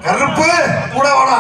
கருப்பு கூட வாடா.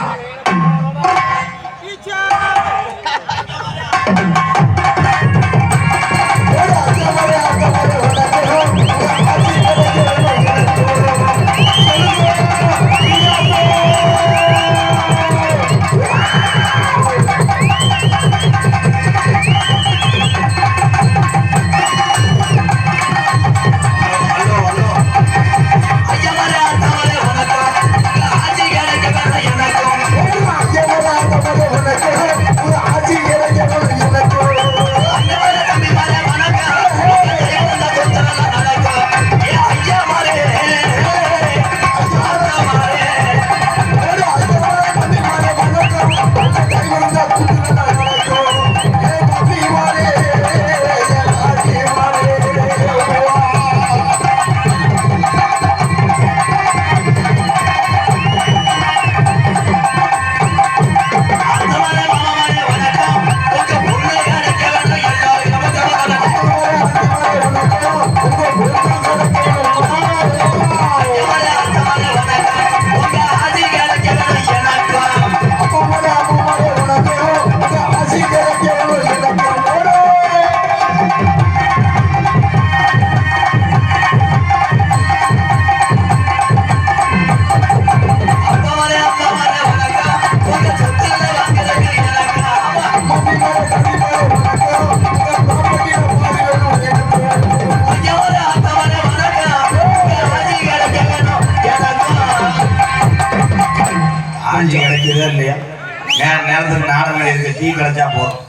நேரத்துக்கு நாடகம் இருக்கு, டீ கிடைச்சா போதும்.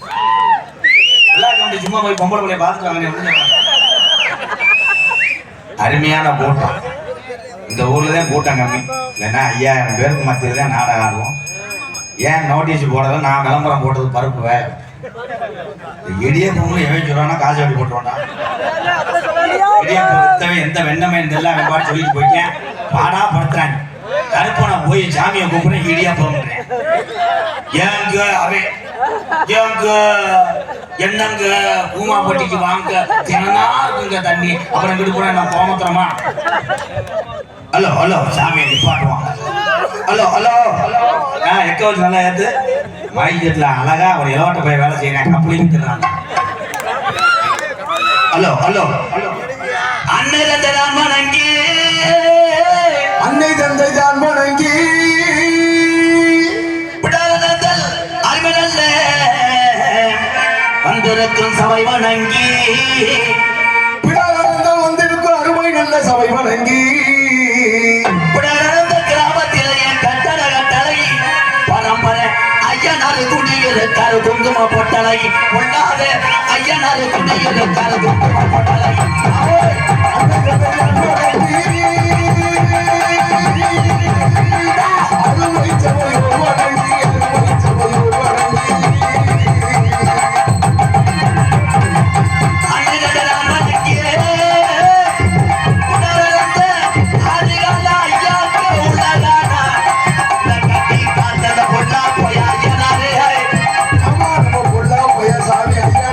எல்லாரும் சும்மா போய் பொம்பளை பிள்ளைய பார்த்துட்டு அருமையான கூட்டம். இந்த ஊர்ல தான் கூட்டம் கம்மி, இல்லைன்னா 5000 பேருக்கு மத்தியில் தான் நாடகம் ஆடுவோம். ஏன் நோட்டீஸ் போடல, நான் விளம்பரம் போட்டது பருப்பு வேலை இடியப்பமும் எவன் சொல்றான்னா காசு வட்டி போட்டுருவான்டா. இடியப்பம் வித்தவன் எந்த வெண்ணமே இதெல்லாம் வெப்பாடு சொல்லிட்டு போயிட்டேன். பாடா படுத்துறான். சாமியை கூப்பிடுறேன் இடியாப்பம் ஏங்க அவன் ஏங்க என்னங்க பூமாப்பட்டிக்கு வாங்க தினனா இருக்குங்க தண்ணி அப்புறம் இங்கிட்டு போனா நான் போமத்துறமா ஹலோ ஹலோ சாமியை நிப்பாட்டுவான் ஹலோ ஹலோ எக்க வச்சு நல்லா ஏத்து மைக்கெட்ல அழகா ஒரு இலவட்ட போய் வேலை செய்யறேன் அப்படின்னு ஹலோ ஹலோ அன்னை தந்தை தான் வணங்கி அன்னை தந்தை தான் வணங்கி அறிவனல்ல வந்திருக்கும் சபை வணங்கி பிடானந்தம் வந்திருக்கும் அருமை நல்ல சபை வணங்கி பிடானந்த கிராமத்தில் என் கட்டட கட்டளை பரம்பரை ஐயனாறு குடியிருக்காரு குங்கும பொட்டலை உள்ளாத ஐயனாறு குடியிருக்காரு குங்கும பொட்டலை அருமை சபை வணங்கி அருமை சபை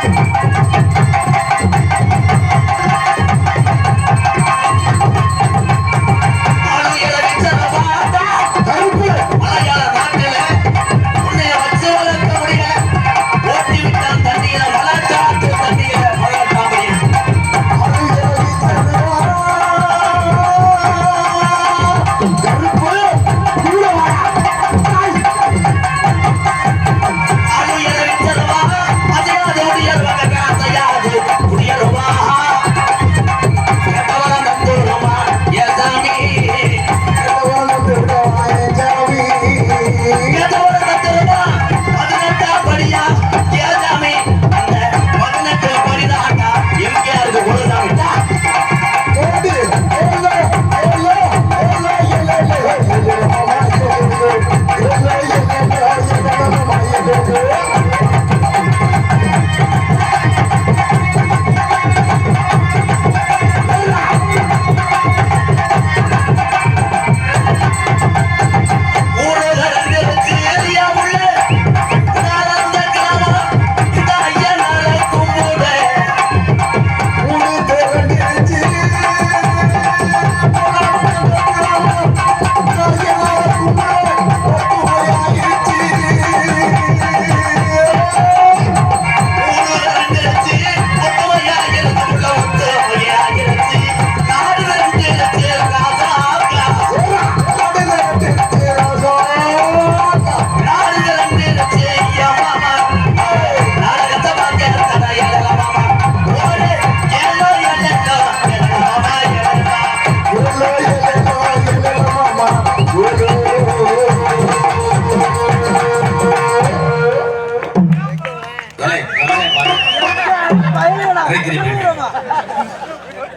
வணங்கி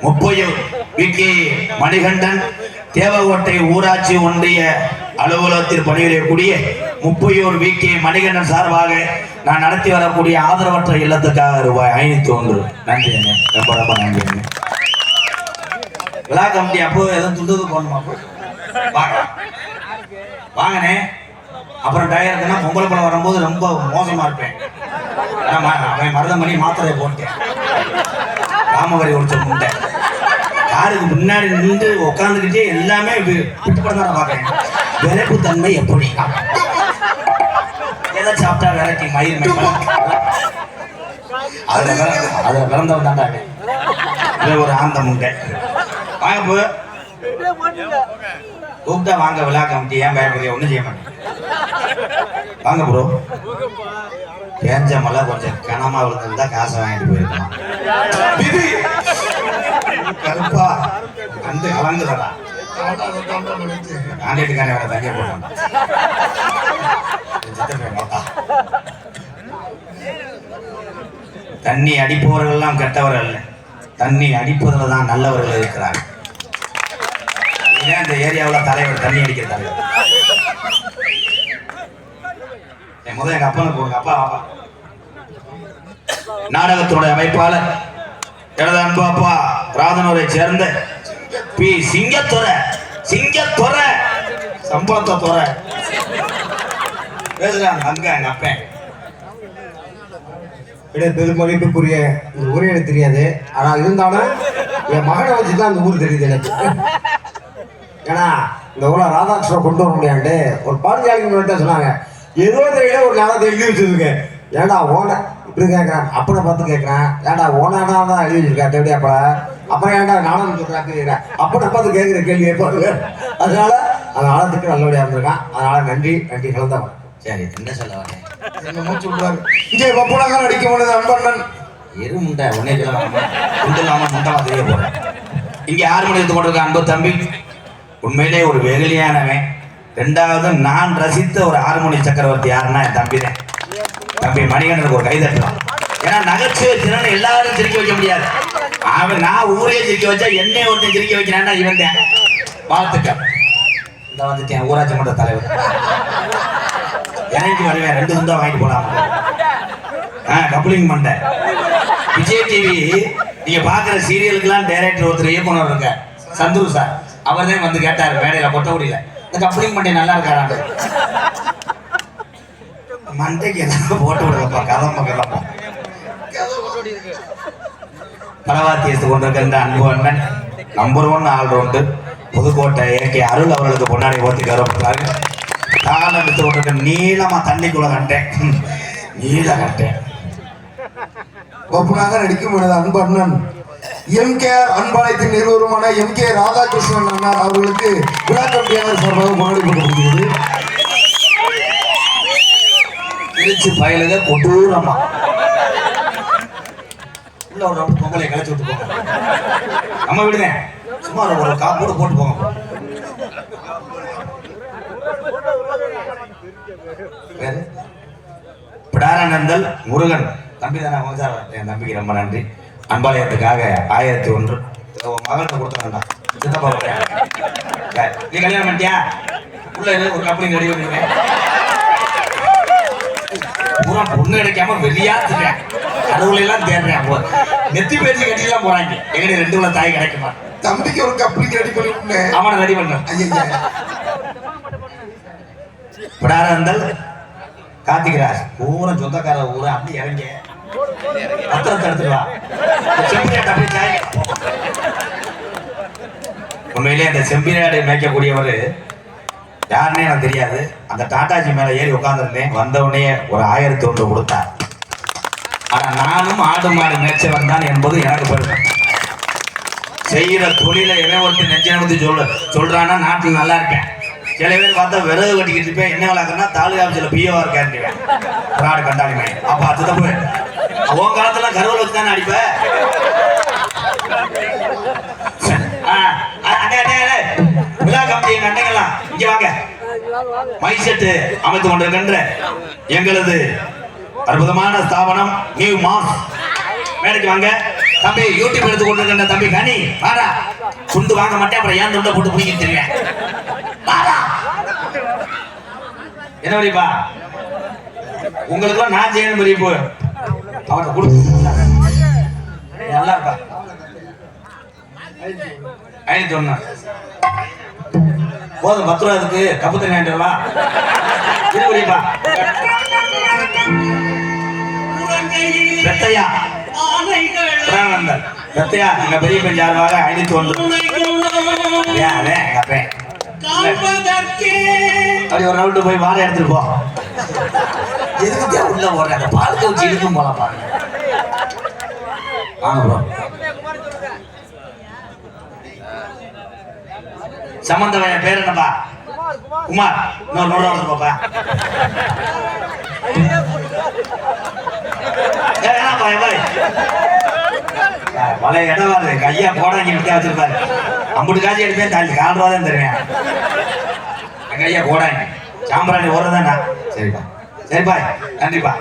முப்பையூர் வி.கே. மணிகண்டன் தேவகோட்டை ஊராட்சி ஒன்றிய அலுவலகத்தில் பணிபுரியக்கூடிய முப்பையூர் வி.கே. மணிகண்டன் சார்பாக நான் நடத்தி வரக்கூடிய ஆதரவற்ற இல்லத்துக்காக ரூபாய் 501. நன்றி அண்ணே, ரொம்ப ரொம்ப நன்றி அண்ணே. விழா கமிட்டி அப்போ எதுவும் துண்டு போடணுமா? வாங்கண்ணே. அப்புறம் டயருக்குன்னா பொங்கல் பழம் வரும்போது ரொம்ப மோசமா இருப்பேன். அவன் மருதமணி மாத்திரையை போட்டேன், ராமவரி ஒழிச்ச முண்டை காருக்கு முன்னாடி நின்று உட்காந்துக்கிட்டே எல்லாமே விட்டு படம் தான் பார்க்குறேன். விரைப்பு தன்மை எப்படி எதை சாப்பிட்டா வெரைட்டி மயிர் அதில் பிறந்தவன் தாண்டாங்க. ஒரு ஆந்த முண்டை வாங்க போ கூப்பிட்டா வாங்க. விழா கமிட்டி ஏன் பயப்படுறிய? ஒன்றும் செய்ய மாட்டேன். வாங்க ப்ரோ. பேஞ்ச மலை கொஞ்சம் கனமா விழுந்திருந்தா காசை வாங்கிட்டு போயிருக்கலாம். கருப்பா அந்த கலங்குறா ஆண்டிட்டுக்கான வேற தங்க போட்டான். தண்ணி அடிப்பவர்கள் எல்லாம் கெட்டவர்கள் அல்ல, தண்ணி அடிப்பதில் தான் நல்லவர்கள் இருக்கிறாங்க. இந்த ஏரியாவில் தலைவர் தண்ணி அடிக்கிற தலைவர் முதல் எங்க அப்பனுக்கு உங்க அப்பா நாடகத்தினுடைய அமைப்பாளர் எனது அன்பு அப்பா ராதனூரை சேர்ந்த பி சிங்கத்துறை சம்பளத்தை துறை பேசுறாங்க அங்க எங்க அப்பன். பெருமதிப்புக்குரிய இந்த ஊரே எனக்கு தெரியாது. ஆனால் இருந்தாலும் என் மகனை வச்சுதான் அந்த ஊர் தெரியுது எனக்கு. ஏன்னா இந்த ஊர்ல ராதாகிருஷ்ணன் கொண்டு வர முடியாண்டு ஒரு பாஞ்சாலிக்கு சொன்னாங்க. ஏதோ தெரியல ஒரு நாளத்தை எழுதி வச்சிருக்க. ஏன்டா ஓன இப்படி கேட்கறான், அப்பனை பார்த்து கேட்கறான். ஏன்டா ஓனானா தான் எழுதி வச்சிருக்கா தேவையா அப்ப அப்புறம் ஏன்டா நானும் சொல்றாங்க அப்பனை பார்த்து கேட்கிற கேள்வி கேட்பாங்க. அதனால அந்த ஆழத்துக்கு நல்லபடியா இருந்திருக்கான். அதனால நன்றி கலந்தவன். சரி என்ன சொல்ல வரேன் என்ன மூச்சு விடுறாரு இங்கே பப்புலாக அடிக்க முடியாது அன்பண்ணன் எருமுண்டை உடனே சொல்லலாமா முண்டமா தெரிய போறேன். இங்கே 6 மணி எடுத்து கொண்டிருக்க அன்பு தம்பி உண்மையிலே ஒரு வெகுளியானவன். ரெண்டாவது நான் ரசித்த ஒரு ஹார்மோனி சக்கரவர்த்தி யாருன்னா என் தம்பி தான். தம்பி மணிகண்டனுக்கு ஒரு கை தட்டலாம். ஏன்னா நகைச்சுவை திறன் எல்லாரும் சிரிக்க வைக்க முடியாது. அவன் நான் ஊரே சிரிக்க வச்சா என்னை ஒருத்தன் சிரிக்க வைக்கிறான்னா இவன் தான். வாழ்த்துக்கள். இந்த வந்துட்டேன் ஊராட்சி மன்ற தலைவர். எனக்கு வருவேன் 2 துண்டா வாங்கிட்டு போலாம். கப்ளிங் மண்டை விஜய் டிவி நீங்க பாக்குற சீரியலுக்கெல்லாம் டைரக்டர் ஒருத்தர் இயக்குனர் இருக்க சந்துரு சார். அவர் தான் வந்து கேட்டார் மேடையில பொட்டகுடியில இந்த கப்ளிங் மண்டை நல்லா இருக்காராங்க. மண்டைக்கு எல்லாம் போட்டு விடுறப்பா கதம்ப பரவாத்தியத்து கொண்டிருக்கின்ற அன்பு அண்ணன் நம்பர் 1 ஆல்ரவுண்டு புதுக்கோட்டை ஏகே அருள் அவர்களுக்கு பொன்னாடை ஓத்தி கௌரவப்படுறாங்க. காலம் எடுத்து கொண்டிருக்க நீளமா தண்ணிக்குள்ள கண்டேன் நீள கண்டேன் ஒப்புனாக நடிக்கும் எனது அன்பு அண்ணன் எம்கேஆர் அன்பாலயத்தின் நிறுவனமான எம்கே ராதாகிருஷ்ணன் அண்ணார் அவர்களுக்கு விழா கமிட்டியாளர் சார்பாக முன்னாடி கொடுக்கப்படுகிறது. திருச்சி பயலுக கொடூரமா உள்ள ஒரு பொங்கலை கழிச்சு விட்டு போங்க. நம்ம விடுங்க சும்மா ஒரு காப்போடு போட்டு போங்க. பிடாரானந்தல் முருகன் தம்பி தானே மோசார். என் தம்பிக்கு ரொம்ப நன்றி. அன்பாலயத்துக்காக 1001 மகளுக்கு கொடுத்த வேண்டாம். சித்தப்பா நீ கல்யாணம் பண்ணிட்டியா? உள்ள ஒரு கம்பெனி ரெடி பண்ணிருக்கேன். பூரா பொண்ணு கிடைக்காம வெளியாத்துறேன். கடவுளை எல்லாம் தேடுறேன். நெத்தி பேச்சு கட்டிலாம் போறாங்க. எங்கடி 2 உள்ள தாய் கிடைக்குமா? தம்பிக்கு ஒரு கம்பெனி ரெடி பண்ணிருக்கேன். அவனை ரெடி பண்ண பிடாரானந்தல் கார்த்திகராஜ் பூரா சொந்தக்கார ஊரை அப்படி இறங்க பத்திரத்தை எடுத்துருவா. உண்மையிலே அந்த செம்பினாடை மேய்க்கக்கூடியவர் யாருன்னே எனக்கு தெரியாது. அந்த டாட்டாஜி மேல ஏறி உட்கார்ந்துருந்தேன். வந்தவுடனே ஒரு 1001 கொடுத்தார். ஆனா நானும் ஆடு மாடு மேய்ச்சவன் தான் என்பது எனக்கு பெருமை. செய்யற தொழில எவன் ஒருத்தர் நெஞ்சு சொல்றான்னா நாட்டில் நல்லா இருக்கேன். சில பேர் பார்த்தா விறகு கட்டிக்கிட்டு இருப்பேன். என்ன விளாக்குன்னா தாலுகா ஆஃபீஸில் பிஓவா இருக்கேன். பிராடு கண்டாலுமே அப்ப அது தப்பு. உன் காலத்துல கருவல் வச்சு தானே அடிப்ப. விழா கமிட்டி அண்டைகள்லாம் இங்க வாங்க. மைசெட்டு அமைத்து கொண்டிருக்கின்ற எங்களது அற்புதமான ஸ்தாபனம் நியூ மாஸ் மேடைக்கு வாங்க. தம்பி யூடியூப் எடுத்து கொண்டிருக்கின்ற தம்பி கனி வாடா. துண்டு வாங்க மாட்டேன். அப்புறம் ஏன் துண்டை போட்டு பிடிக்கிட்டு இருக்கேன். என்ன வரிப்பா உங்களுக்கு நான் செய்யணும் பெரிய போ அவர்கிட்ட கொடுத்து நல்லா இருக்கா 501 போதும். 10 ரூபா அதுக்கு கப்பு தண்ணி வாங்கிட்டு வா. பெரியப்பா பெத்தையா பிரானந்தர் சத்யா எங்க பெரிய பையன் சார்பாக 501 அதே எங்க அப்பே அப்படி ஒரு ரவுண்டு போய் வாழை எடுத்துட்டு போ. எதுக்கு உள்ள போடுற அந்த பால் கவுச்சி இழுக்கும் போல பாருங்க. வாங்க ப்ரோ. சம்பந்தவன் பேர் என்னப்பா? குமார். இன்னொரு 100 ரூபா பாப்பா. பழைய இடம் வருது கையா போடாங்க வச்சிருப்பாரு. 50 காட்சி எடுப்பேன் தாண்டி 4 ரூபா தான் தருவேன். கையா போடாங்க சாம்பிராணி ஓடுறதாண்ணா. சரிப்பா சரிப்பா நன்றிப்பா.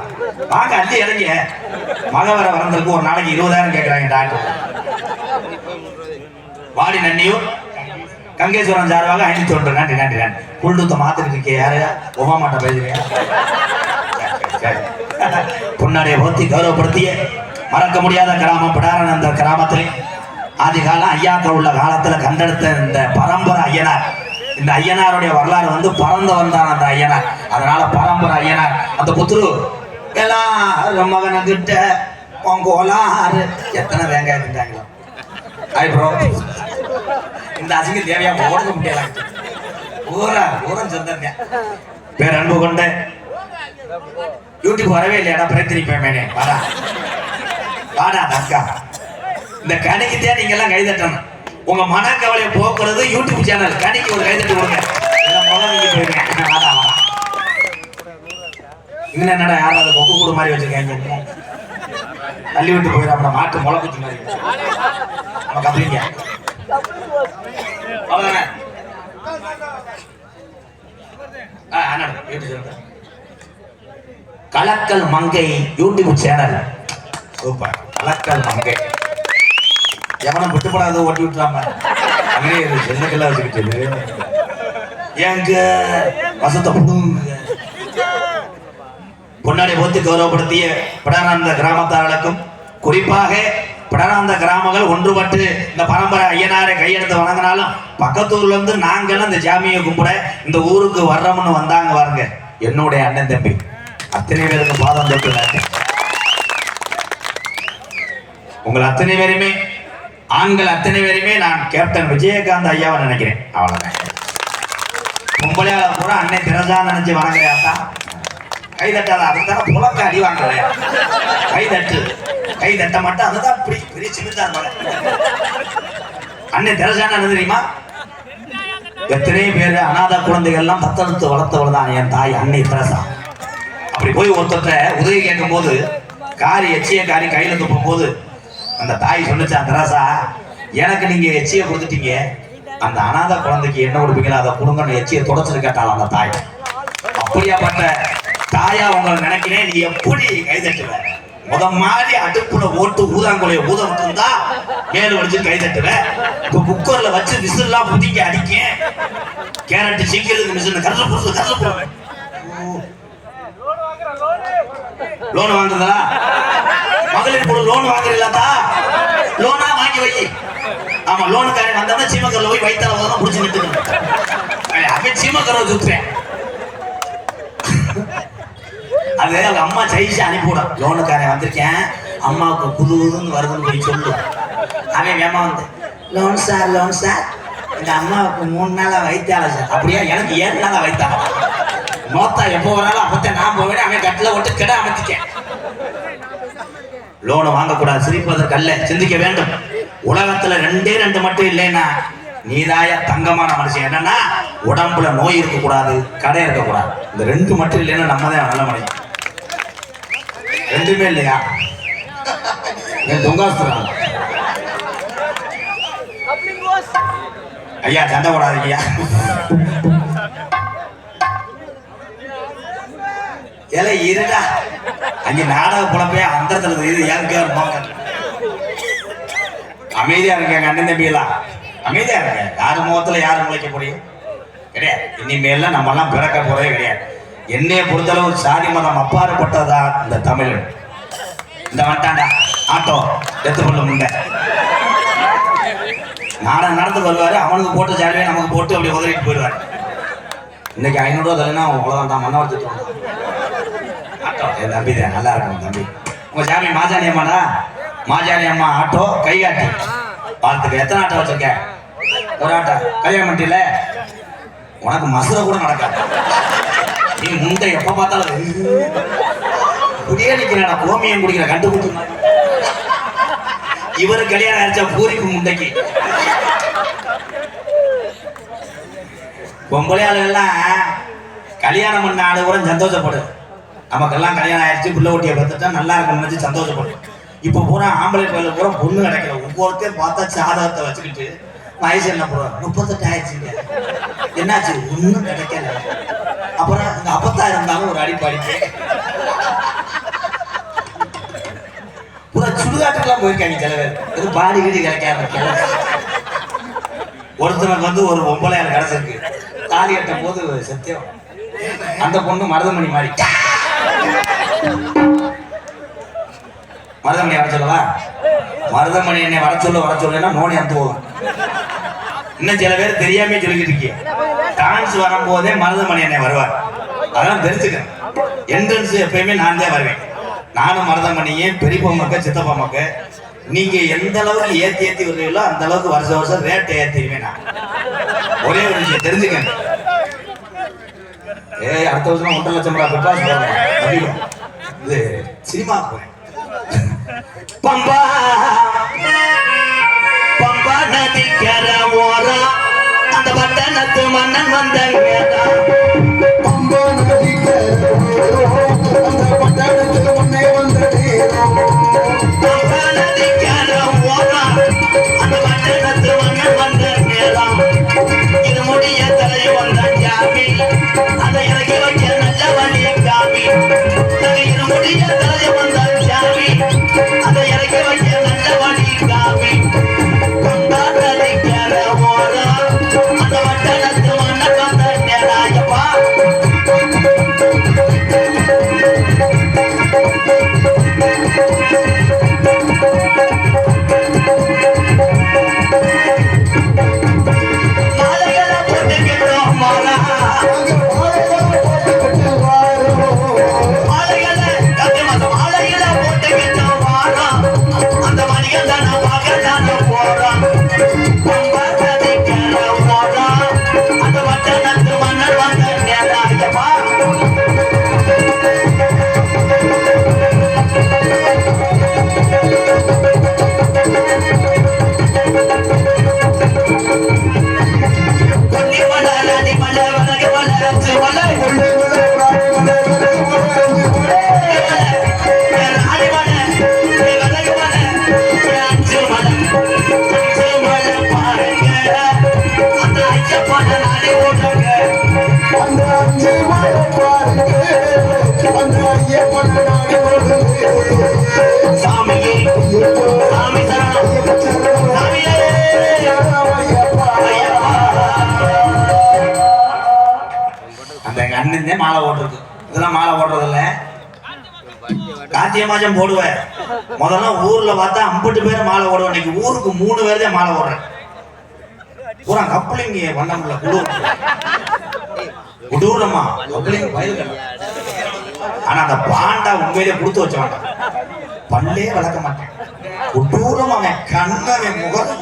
வாங்க அள்ளி இறங்க. மழை வர வரந்தருக்கு ஒரு நாளைக்கு 20,000 கேட்கறாங்க டாக்டர். வாடி நன்னியூர் கங்கேஸ்வரன் சார்பாக 501. நன்றி நன்றி நன்றி. புல்டுத்த மாத்திட்டு இருக்கே யாரு? ஒபாமாட்ட பேசுறியா? பொன்னாடைய போத்தி கௌரவப்படுத்திய மறக்க முடியாத கிராமம் பிடாரன். அந்த கிராமத்தில் ஆதி காலம் ஐயாக்கள் உள்ள காலத்துல கண்டெடுத்த இந்த பரம்பரை ஐயனார். இந்த ஐயனாருடைய வரலாறு வந்து பறந்து வந்தான் அந்த ஐயனார். அதனால பரம்பரை ஐயனார். அந்த புத்துரு எல்லாம் மகன்கிட்ட பொங்கோலாறு எத்தனை வெங்காயம் தின்றாங்களோ. ப்ரோ இந்த அசிங்கம் தேவையா ஓடுக்க முடியல. ஊரம் சொந்தங்க பேர் அன்பு கொண்ட யூடியூப் வரவே இல்லையாடா? பிரயத்திரிப்பேன் வாடா வாடா தக்கா. இந்த கணிக்குத்தே நீங்க எல்லாம் கைதட்டணும். உங்க மனக்கவலையை போக்குறது யூடியூப் சேனல். கணிக்கு ஒரு கைதட்டு கொடுங்க. போயிருங்க. வாடா வாடா. இன்னும் என்னடா யாராவது கொக்கு கூடு மாதிரி வச்சிருக்காங்க. தள்ளி விட்டு போயிடாம மாட்டு முளைக்குச்சி மாதிரி நம்ம கப்பலிங்க. கலக்கல் மங்கை யூடியூப் சேனல். சூப்பர். கலக்கல் மங்கை எவனும் விட்டுப்படாத ஓட்டி விட்டுறாம அங்கே செல்லக்கெல்லாம் வச்சுக்கிட்டு எங்க வசத்தை பொன்னாடி போத்தி கௌரவப்படுத்திய பிடானந்த கிராமத்தார்களுக்கும் குறிப்பாக பிடானந்த கிராமங்கள் ஒன்றுபட்டு இந்த பரம்பரை ஐயனாரை கையெடுத்து வணங்கினாலும் பக்கத்தூர்ல இருந்து நாங்களும் இந்த ஜாமியை கும்பிட இந்த ஊருக்கு வர்றோம்னு வந்தாங்க பாருங்க. என்னுடைய அண்ணன் தம்பி அத்தனை பேருக்கு பாதம் தொட்டு உங்கள் அத்தனை பேருமே ஆண்கள் அத்தனை பேருமே நான் கேப்டன் விஜயகாந்த் ஐயாவை நினைக்கிறேன். அவ்வளவுதான். பொம்பளையால கூட அன்னை திரசா நினைச்சு வணங்குறியாத்தா? கை தட்டாத. அதுதான புலக்க அடி வாங்கல. கை தட்டு. கை தட்ட மாட்டேன். அதுதான் அப்படி பெரிய சிமிந்தா அன்னை திரசான என்ன தெரியுமா? எத்தனை பேர் அநாத குழந்தைகள் எல்லாம் தத்தெடுத்து வளர்த்தவள் தான் என் தாய் அன்னை திரசா. அப்படி போய் ஒருத்தர் உதவி கேட்கும் போது காரி எச்சிய காரி கையில துப்பும் போது அந்த தாய் சொல்லிச்சா, திரசா எனக்கு நீங்க எச்சிய கொடுத்துட்டீங்க, அந்த அநாத குழந்தைக்கு என்ன கொடுப்பீங்களா அதை கொடுங்கன்னு எச்சியை தொடச்சிட்டு கேட்டாள் அந்த தாய். அப்படியாப்பட்ட தாயா உங்களை நினைக்கிறேன். நீ எப்படி கைதட்டுவ? மாதிரி அடுப்புல ஓட்டு ஊதாங்குலைய ஊத விட்டுருந்தா மேல வச்சு கைதட்டுவ. இப்ப குக்கர்ல வச்சு விசில்லாம் புதிக்க அடிக்க கேரட் சீக்கிரம் மிஷின் கரல புடிச்சு கரல போவேன். லோன் வாங்குறதா? மகளிர் குழு லோன் வாங்குறீங்களா? லோனா வாங்கி வை. ஆமா லோனுக்காரன் வந்தா சீமக்கரில் போய் வைத்தால தான் புடிச்சு நிட்டுக்கணும். அவன் சீமக்கரை சுத்துறேன். அது அவங்க அம்மா ஜெயிச்சு அனுப்பிவிடும். லோனுக்காரன் வந்திருக்கேன் அம்மாவுக்கு புதுன்னு வருதுன்னு போய் சொல்லு. அவன் வேமா வந்து லோன் சார் இந்த அம்மாவுக்கு 3 நாளா வைத்தால சார். அப்படியா? எனக்கு 7 நாளா வைத்தாங்க. மோத்தா எப்போ வராலும் அப்பத்தான் நான் போவேன். அவன் கட்டில விட்டு கிட அமைச்சிக்கேன். லோனை வாங்கக்கூடாது. சிரிப்பதற்கு அல்ல, சிந்திக்க வேண்டும். உலகத்துல 2 மட்டும் இல்லைன்னா நீதாய தங்கமான மனுஷன். என்னன்னா உடம்புல நோய் இருக்கக்கூடாது, கடை இருக்கக்கூடாது. இந்த 2 மட்டும் இல்லைன்னா நம்ம தான் நல்ல மனுஷன். 2மே இல்லையா? என் தொங்காசுறான் ஐயா. சண்டை போடாதீங்கய்யா. ஏல இருடா அங்க நாடக புலப்பே அந்தத்துல இது ஏற்கே இருப்பாங்க. அமைதியா இருக்காங்க அண்ணன் தம்பி எல்லாம் அமைதியா இருக்க. யாரு முகத்துல யாரு முளைக்க முடியும்? கிடையாது. இனிமேல நம்ம எல்லாம் பிறக்க போறதே கிடையாது. என்னைய பொறுத்தளவு சாதி மதம் அப்பாற்பட்டதா இந்த தமிழ். இந்த வட்டாண்டா ஆட்டோ எத்து கொள்ள முண்டை நாடகம் நடந்து வருவாரு. அவனுக்கு போட்டு ஜாலியே நமக்கு போட்டு அப்படி உதவிட்டு போயிடுவாரு. இன்னைக்கு 500 ரூபா தலைனா அவ்வளவுதான் தான் மண்ணை வச்சுட்டு ஆட்டோ. என் தம்பி தான் நல்லா இருக்கும் தம்பி. உங்க சாமி மாசாணியம்மாடா மாஜாரி அம்மா ஆட்டோ கைகாட்டி பார்த்துக்க. எத்தனை ஆட்டோ வச்சிருக்க? ஒரு ஆட்டோ. கல்யாணம் பண்ணிட்டீல, உனக்கு மசுரை கூட நடக்காது. நீ முண்டை எப்ப பார்த்தாலும் குடியே நிக்கிறா, கோமியம் குடிக்கிற கண்டு குட்டு. இவரு கல்யாணம் ஆயிடுச்சா பூரிக்கு முண்டைக்கு. பொம்பளை ஆளுகள்லாம் கல்யாணம் பண்ண ஆளு கூட சந்தோஷப்படு. நமக்கெல்லாம் கல்யாணம் ஆயிடுச்சு, பிள்ளை ஊட்டியை பார்த்துட்டா நல்லா இருக்கும்னு நினைச்சு சந்தோஷப்படும். இப்போ பூரா ஆம்பளை பயில பூரா பொண்ணு கிடைக்கல. ஒவ்வொருத்தையும் பார்த்தா சாதகத்தை வச்சுக்கிட்டு வயசு என்ன போறோம் 38 ஆயிடுச்சுங்க, என்னாச்சு ஒன்றும் கிடைக்கல. அப்புறம் இந்த 50 இருந்தாலும் ஒரு அடிப்பாடிக்கு பூரா சுடுகாட்டுக்கெல்லாம் போயிருக்காங்க சில பேர். இது பாடி வீடு கிடைக்காம. ஒருத்தனுக்கு வந்து ஒரு பொம்பளையால் கிடைச்சிருக்கு, தாலி கட்டும் போது சத்தியம் அந்த பொண்ணு மருதமணி மாதிரி. மருதமணி வர சொல்லவா? மருதமணி என்னை வர சொல்லுன்னா நோனி அந்து போகும். இன்னும் சில பேர் தெரியாம சொல்லிக்கிட்டு இருக்கீங்க. டான்ஸ் வரும்போதே மருதமணி என்னை வருவார், அதெல்லாம் தெரிஞ்சுக்கிறேன். என்ட்ரன்ஸ் எப்பயுமே நான் தான் வருவேன். நானும் மருதமணியும் பெரியப்பா மக்க சித்தப்பா மக்க. நீங்க எந்த அளவுக்கு ஏத்தி வருவீங்களோ அந்த அளவுக்கு வருஷம் ரேட்டை ஏத்திடுவேன் நான். ஒரே ஒரு விஷயம் தெரிஞ்சுக்கங்க, அடுத்த வருஷம் 1.5 லட்சம் ரூபாய் பெட்ரோல் போடுறேன். இது சினிமா போறேன். பம்பா பம்பா நதிக்கர ஓரம் அந்த பட்டணத்து மன்னன் வந்தாங்க. பம்பா நதிக்கர ஓரம் அந்த பட்டணத்து மன்னன் வந்தாங்க. பம்பா நதிக்கர ஓரம் அந்த பட்டணத்து மன்னன் வந்தாங்க. இது முடிய தலை வந்தான் ஜாமி, அதை இறக்கி வைக்க நல்ல வழி காமி. இது முடிய தலை வந்தான் ஜாமி, அதை இறக்கி வைக்க நல்ல வழி காமி. பம்பா நதிக்கர ஓரம் அந்த பட்டணத்து மன்னன் வந்தாங்க. ராஜப்பா அண்ணன் மாலை ஓட்டுறது. இதெல்லாம் மாலை ஓட்டுறதில்ல, கார்த்திகை மாசம் போடுவேன். முதல்ல ஊர்ல பார்த்தா 50 பேர் மாலை ஓடுவேன். இன்னைக்கு ஊருக்கு 3 பேர் தான் மாலை ஓடுறேன். பூரா கப்பலிங்க பண்ண முடியல. குடூரமா கப்பலிங்க பயிர்கள். ஆனா அந்த பாண்டா உண்மையிலே கொடுத்து வச்ச மாட்டான், பல்லே வளர்க்க மாட்டேன். குடூரம் அவன் கண்ணவை முகம்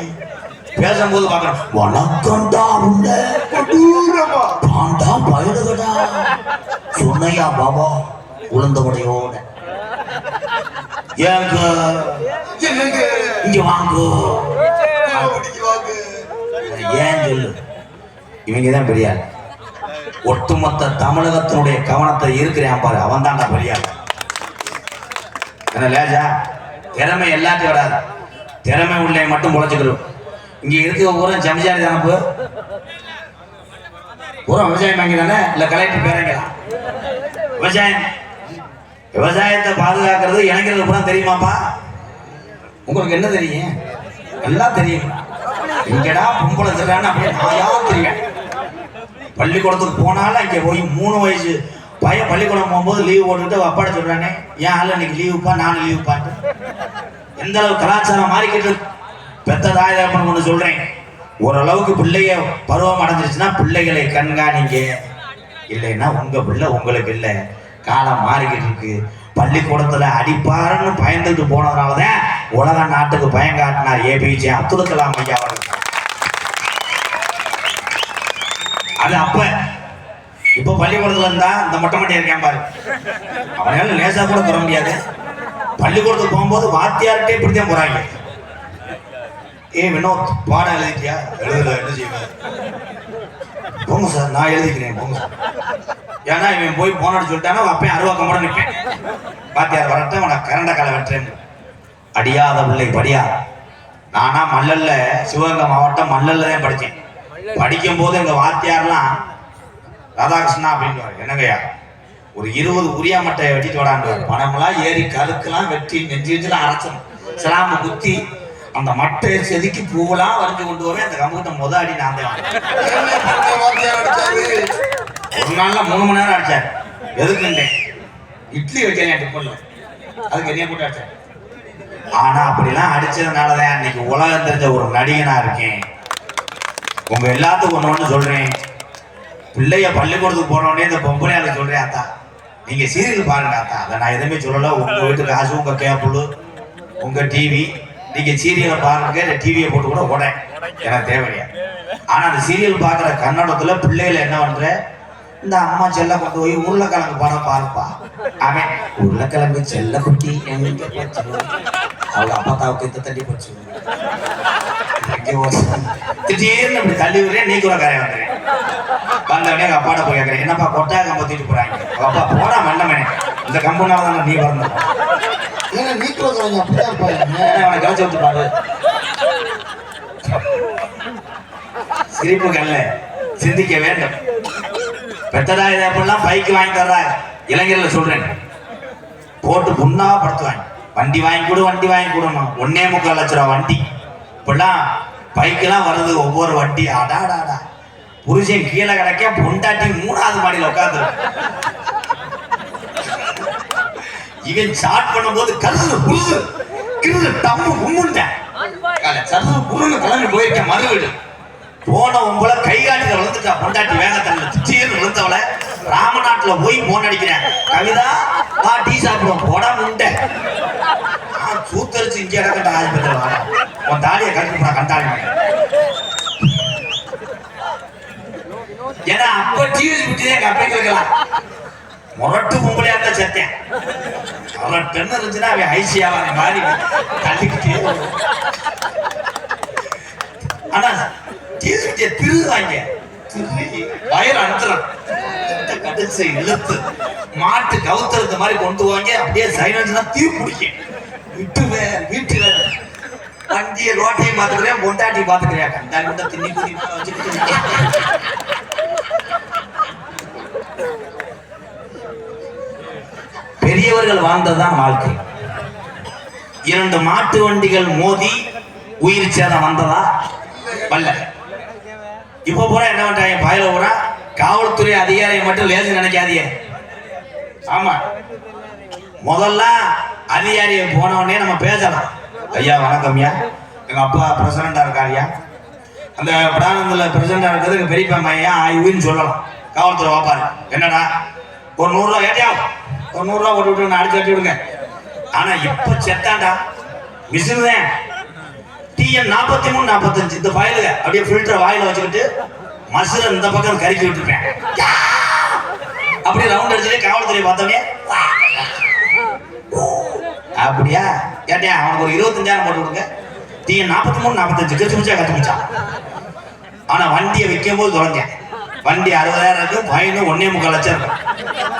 பேசும்போது பாக்குறேன். வணக்கம்டா உள்ள குடூரமா பாண்டா பயிடுகடா சொன்னையா பாபா உளுந்தவடையோட. ஏங்க இங்க வாங்க, ஏன் சொல்லு. இவங்கதான் பெரியாள். ஒட்டுமொத்த தமிழகத்தினுடைய கவனத்தை இருக்கிறான் பாரு, அவன் தான்டா பெரியாள். என்ன லேஜா திறமை எல்லாத்தையும் வராது, திறமை உள்ளே மட்டும் முளைச்சுக்கிறோம். இங்க இருக்க பூரா ஜமிஜாரி தானப்பு, பூரா விவசாயம் வாங்கி தானே, இல்ல கலெக்டர் பேரங்களா? விவசாயம், விவசாயத்தை பாதுகாக்கிறது இளைஞர்களுக்கு பூரா தெரியுமாப்பா? உங்களுக்கு என்ன தெரியும்? எல்லாம் தெரியும். இங்கடா பொம்பளை திறான்னு அப்படியே நாயா தெரியும். பள்ளிக்கூடத்துக்கு போனாலும் இங்க போய் 3 வயசு பையன் பள்ளிக்கூடம் போகும்போது லீவ் போட்டுட்டு அப்பாட சொல்றானே, ஏன் ஆளு இன்னைக்கு லீவுப்பா, நானும் லீவுப்பாட்டு. எந்த அளவு கலாச்சாரம் மாறிக்கிட்டு. பெத்த தாய் தகப்பன் ஒன்று சொல்றேன், ஓரளவுக்கு பிள்ளைய பருவம் அடைஞ்சிருச்சுன்னா பிள்ளைகளை கண்காணிங்க, இல்லைன்னா உங்க பிள்ளை உங்களுக்கு இல்லை. காலம் மாறிக்கிட்டு இருக்கு. பள்ளிக்கூடத்துல அடிப்பாருன்னு பயந்துட்டு போனதுனாலதான் உலக நாட்டுக்கு பயம் காட்டினார் ஏபிஜே அப்துல் கலாம் ஐயா அவர்கள். அது அப்ப. இப்ப பள்ளிக்கூடத்துல இருந்தா இந்த மொட்டை மட்டி இருக்கேன் பாரு, அவனால லேசா கூட பெற முடியாது. பள்ளிக்கூடத்துக்கு போகும்போது வாத்தியார்கிட்டே இப்படித்தான் போறாங்க. வினோத் பாடம் எழுதிட்டியா? எழுதல, என்ன செய்வேன்? போங்க சார், நான் எழுதிக்கிறேன் போங்க சார். ஏன்னா இவன் போய் போனான்னு சொல்லிட்டானா அப்பயும் அருவாக்கம் கூட நிற்பேன். வாத்தியார் வரட்ட உனக்கு கரண்ட காலை வெட்டுறேன். அடியாத பிள்ளை படியா. நானா மல்லல்ல, சிவகங்கை மாவட்டம் மல்லல்ல தான் படித்தேன். படிக்கும் போது எங்க வாத்தியார்லாம் ராதாகிருஷ்ணா அப்படின்னு என்னங்கய்யா ஒரு 20 உரியா மட்டையை வெட்டிட்டு வராண்டுவார். பணமெல்லாம் ஏறி கருக்கெல்லாம் வெட்டி நெஞ்சுலாம் அரைச்சணும், சிலாம்பு குத்தி அந்த மட்டையை செதுக்கி பூவெல்லாம் வரைஞ்சு கொண்டு வரேன். அந்த கம்புகிட்ட அடி நான் தான் ஒரு நாள்ல 3 மணி நேரம் அடிச்சார். எதுக்குண்டேன் இட்லி வைக்கிறேன் டிஃபன்ல, அதுக்கு என்ன போட்டு அடிச்சார். ஆனா அப்படிலாம் அடிச்சதுனாலதான் இன்னைக்கு உலகம் தெரிஞ்ச ஒரு நடிகனா இருக்கேன். உங்க எல்லாத்துக்கும் ஒண்ணு சொல்றேன், பிள்ளைய பள்ளிக்கூடத்துக்கு போனோடனே இந்த பொம்பளையால சொல்றேன், அத்தா நீங்க சீரியல் பாருங்க அத்தா. அதை நான் எதுவுமே சொல்லல. உங்க வீட்டுக்கு காசு, உங்க கேபிள், உங்க டிவி, நீங்க சீரியலை பாருங்க. இந்த டிவியை போட்டு கூட உட எனக்கு தேவையா. ஆனா அந்த சீரியல் பாக்குற கன்னடத்துல பிள்ளைகளை என்ன பண்ற, இந்த அம்மா செல்ல கொண்டு போய் உருளைக்கிழங்கு படம் பாருப்பா. அவன் உருளைக்கிழங்கு செல்ல குட்டி எங்க போச்சு, அவங்க அப்பத்தாவுக்கு இந்த தள்ளி போச்சு. திடீர்னு இப்படி தள்ளி விடுறேன், நீ கூட கரையை வந்துடுறேன். வந்தவனே எங்க அப்பாட்ட போய் கேட்கறேன், என்னப்பா கொட்டா கம்பத்திட்டு போறாங்க. அப்பா போடா மண்டமே, இந்த கம்புனால தானே நீ வரணும். அவனை கலைச்சு விட்டு பாரு. சிரிப்பு கல்ல சிந்திக்க வேண்டும். பெத்ததா இதெல்லாம் பைக்கு வாங்கி தர்றா இளைஞர்ல சொல்றேன், போட்டு புண்ணா படுத்துவாங்க. வண்டி வாங்கி கொடு, வண்டி வாங்கி கொடுமா. 1.25 லட்சம் ரூபா வண்டி. இப்பெல்லாம் பைக்கெல்லாம் வருது ஒவ்வொரு வண்டி. அடாடாடா, புருஷன் கீழே கிடக்க, பொண்டாட்டி 3வது மாடியில் உட்காந்து. இவன் ஸ்டார்ட் பண்ணும்போது கல்லு புல்லு கிரு டம்மு உம்முண்டேன். சல்லு புல்லுன்னு கிளம்பி போயிருக்கேன் மறு வீடு. போன உங்களை கைகாட்டில விழுந்துட்டா பொண்டாட்டி வேகத்தல்ல திடீர்னு விழுந்தவளை ராமநாட்டுல போய் போன் அடிக்கிறேன், கவிதா வா டீ சாப்பிடுவோம் போடா முண்டை. சூத்தரிச்சு இங்கே இடக்கட்ட ஆஸ்பத்திரி வாங்க, உன் தாலியை கட்டி போனா கண்டாளி. ஏன்னா அப்ப டிவி விட்டுதான் எங்க அப்பா கேட்கலாம். முரட்டு பொம்பளையா இருந்தா செத்தேன். முரட்டுன்னு இருந்துச்சுன்னா அவன் ஐசியாவா மாதிரி தள்ளிக்கிட்டே. ஆனா திருவாங்க வயல் அனுத்துறான், கடிச்சு இழுத்து மாட்டு கவுத்துறது மாதிரி கொண்டு வாங்க. அப்படியே சைலன்ஸ்னா தீ பிடிக்கும். விட்டுவேன் வீட்டுல வண்டியை ரோட்டையும் பாத்துக்கிறேன், பொண்டாட்டி பாத்துக்கிறேன். கண்டாடி மட்டும் திண்ணி குதி வச்சுக்கிட்டு பெரியவர்கள் வாழ்ந்ததுதான் வாழ்க்கை. 2 மாட்டு வண்டிகள் மோதி உயிர் சேதம் வந்ததா? வல்ல. இப்ப பூரா என்ன பண்றாங்க, பாயில பூரா காவல்துறை அதிகாரியை மட்டும் லேசு நினைக்காதீங்க. ஆமா, முதல்ல அதிகாரியை போனவனே நம்ம பேசலாம். ஐயா வணக்கம்யா, எங்க அப்பா பிரசிடண்டா இருக்காருயா, அந்த பிராணத்துல பிரசிடண்டா இருக்கிறது எங்க பெரியப்பா மையா ஆய்வுன்னு சொல்லலாம். காவல்துறை வாப்பாரு, என்னடா ஒரு 100 ரூபா ஏட்டியா, ஒரு 100 ரூபா போட்டு விட்டு நான் அடிச்சு கட்டி விடுங்க. ஆனா இப்ப செத்தாண்டா மிஷின் தான். TN 43 45 இந்த ஃபைலுங்க அப்படியே ஃபில்டர் வாயில வச்சுக்கிட்டு மசுல இந்த பக்கம் கறிக்கி விட்டுருப்பேன். அப்படியே ரவுண்ட் அடிச்சுட்டு காவல்துறை பார்த்தோன்னே அப்படியா கேட்டியா, அவனுக்கு ஒரு 25,000 போட்டு விடுங்க. TN 43 45 கிச்சு மிச்சா கத்து மிச்சா. ஆனா வண்டியை வைக்கும் போது தொலைஞ்சேன். வண்டி 60,000 இருக்கு, ஃபைன் 1.25 லட்சம் இருக்கும்.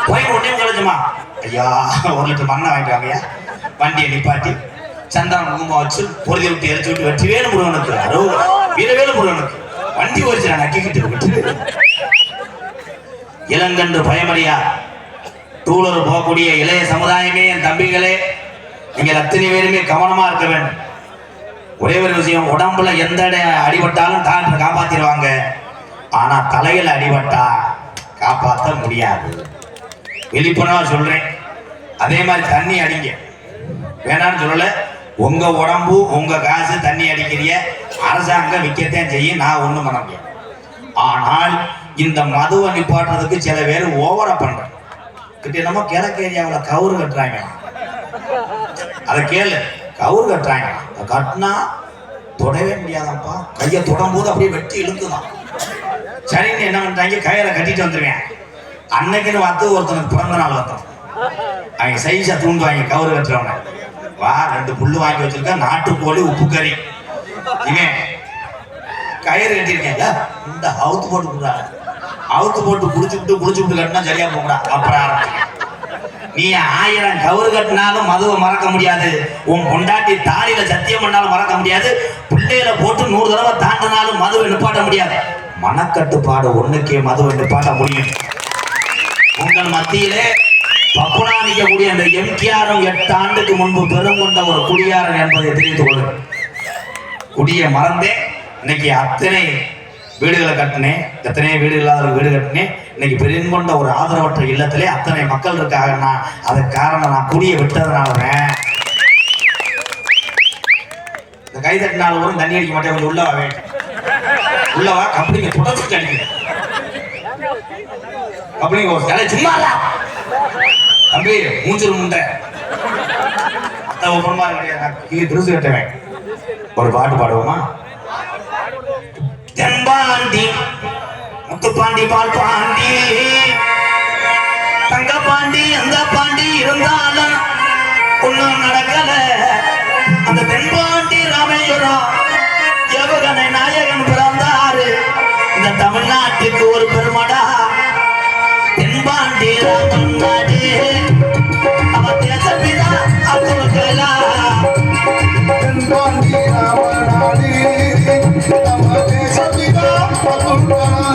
ஃபைன் 1.25 லட்சமா? ஐயா 1 லிட்டர் மண்ணை வாங்கிட்டு வாங்கய்யா. வண்டியை நிப்பாட்டி சந்தானம் குங்குமம் வச்சு பொருதி விட்டு எரிச்சு விட்டு வெற்றி வேலு முருகனுக்கு வீரவேலு முருகனுக்கு வண்டி வச்சு நான் நக்கிக்கிட்டு விட்டு இளங்கன்று பயமறியா டூலர் போகக்கூடிய இளைய சமுதாயமே, என் தம்பிகளே, நீங்கள் அத்தனை பேருமே கவனமா இருக்க வேண்டும். ஒரே ஒரு விஷயம், உடம்புல எந்த அடிபட்டாலும் டாக்டர் காப்பாத்திடுவாங்க. ஆனா தலையில் அடிபட்டா காப்பாற்ற முடியாது. வெளிப்படையா சொல்றேன். அதே மாதிரி தண்ணி அடிங்க வேணான்னு சொல்லல. உங்க உடம்பு உங்க காசு, தண்ணி அடிக்கிறிய அரசாங்கம் விற்கத்தான் செய்யும், நான் ஒண்ணும் பண்ண முடியாது. ஆனால் இந்த மதுவை நிப்பாட்டுறதுக்கு சில பேர் ஓவரா பண்றேன். கிட்ட என்னமோ கிழக்கு ஏரியாவில் கவுரு கட்டுறாங்க. அதை கேளு, கவுரு கட்டுறாங்க. கட்டினா தொடவே முடியாதான்ப்பா. கையை தொடும்போது அப்படியே வெட்டி இழுக்குதான். சரின்னு என்ன பண்றாங்க, கயிறை கட்டிட்டு வந்துருவேன். அன்னைக்குன்னு பார்த்து ஒருத்தனுக்கு பிறந்த நாள் வந்தோம். அவங்க சைஸா தூண்டுவாங்க கவுரு கட்டுறவன. வா 2 புல்லு வாங்கி வச்சிருக்க, நாட்டுக்கோழி உப்பு கறி. இவன் கயிறு கட்டியிருக்கேன், இந்த அவுத்து போட்டு கொடுறாங்க. அவுத்து போட்டு குடிச்சுட்டு கட்டினா சரியா போகக்கூடா. அப்புறம் ஆரம்பிச்சு நீ 1000 கவுரு கட்டினாலும் மதுவை மறக்க முடியாது. உன் பொண்டாட்டி தாலியில சத்தியம் பண்ணாலும் மறக்க முடியாது. பிள்ளையில போட்டு 100 தடவை தாண்டினாலும் மதுவை நிப்பாட்ட முடியாது. மனக்கட்டுப்பாடு ஒண்ணுக்கே மதுவை நிப்பாட்ட முடியும். உங்கள் மத்தியிலே பப்புனா நிற்கக்கூடிய அந்த எம்கேஆரும் 8 ஆண்டுக்கு முன்பு பெருங்கொண்ட ஒரு குடியாரன் என்பதை தெரிந்து கொள்ளுங்கள். குடியை மறந்தே இன்னைக்கு அத்தனை வீடுகளை கட்டினேன், எத்தனை வீடு இல்லாத வீடு கட்டினேன். இன்னைக்கு பெருங்கொண்ட ஒரு ஆதரவற்ற இல்லத்திலே அத்தனை மக்கள் இருக்காங்கன்னா அதுக்கு காரணம் நான் குடியை விட்டதுனால. இந்த கை தட்டினாலும் வரும், தண்ணி அடிக்க மாட்டேன். கொஞ்சம் உள்ளவா உள்ளவா கப்பலிங்க தொடர்ச்சி அடிக்கிறேன். கப்பலிங்க ஒரு தலை சும்மா தம்பி மூஞ்சிரு முண்டை ஒப்பனமா இருக்கு. திருசு கட்டுவேன். ஒரு பாட்டு பாடுவோமா? தென்பாண்டி முத்துப்பாண்டி பால் பாண்டி தங்க பாண்டி அந்த பாண்டி இருந்தாலும் ஒன்னும் நடக்கல. அந்த தென்பாண்டி ராமேஸ்வரம் ஏவகனை நாயகன் பிறந்தாரு. இந்த தமிழ்நாட்டுக்கு ஒரு பெருமடா தென்பாண்டி ராமன் நாடு. அவன் தேசப்பிதா அப்துல் கலாம். தென்பாண்டி ராமநாடு நம்ம தேசப்பிதா அப்துல் கலாம்.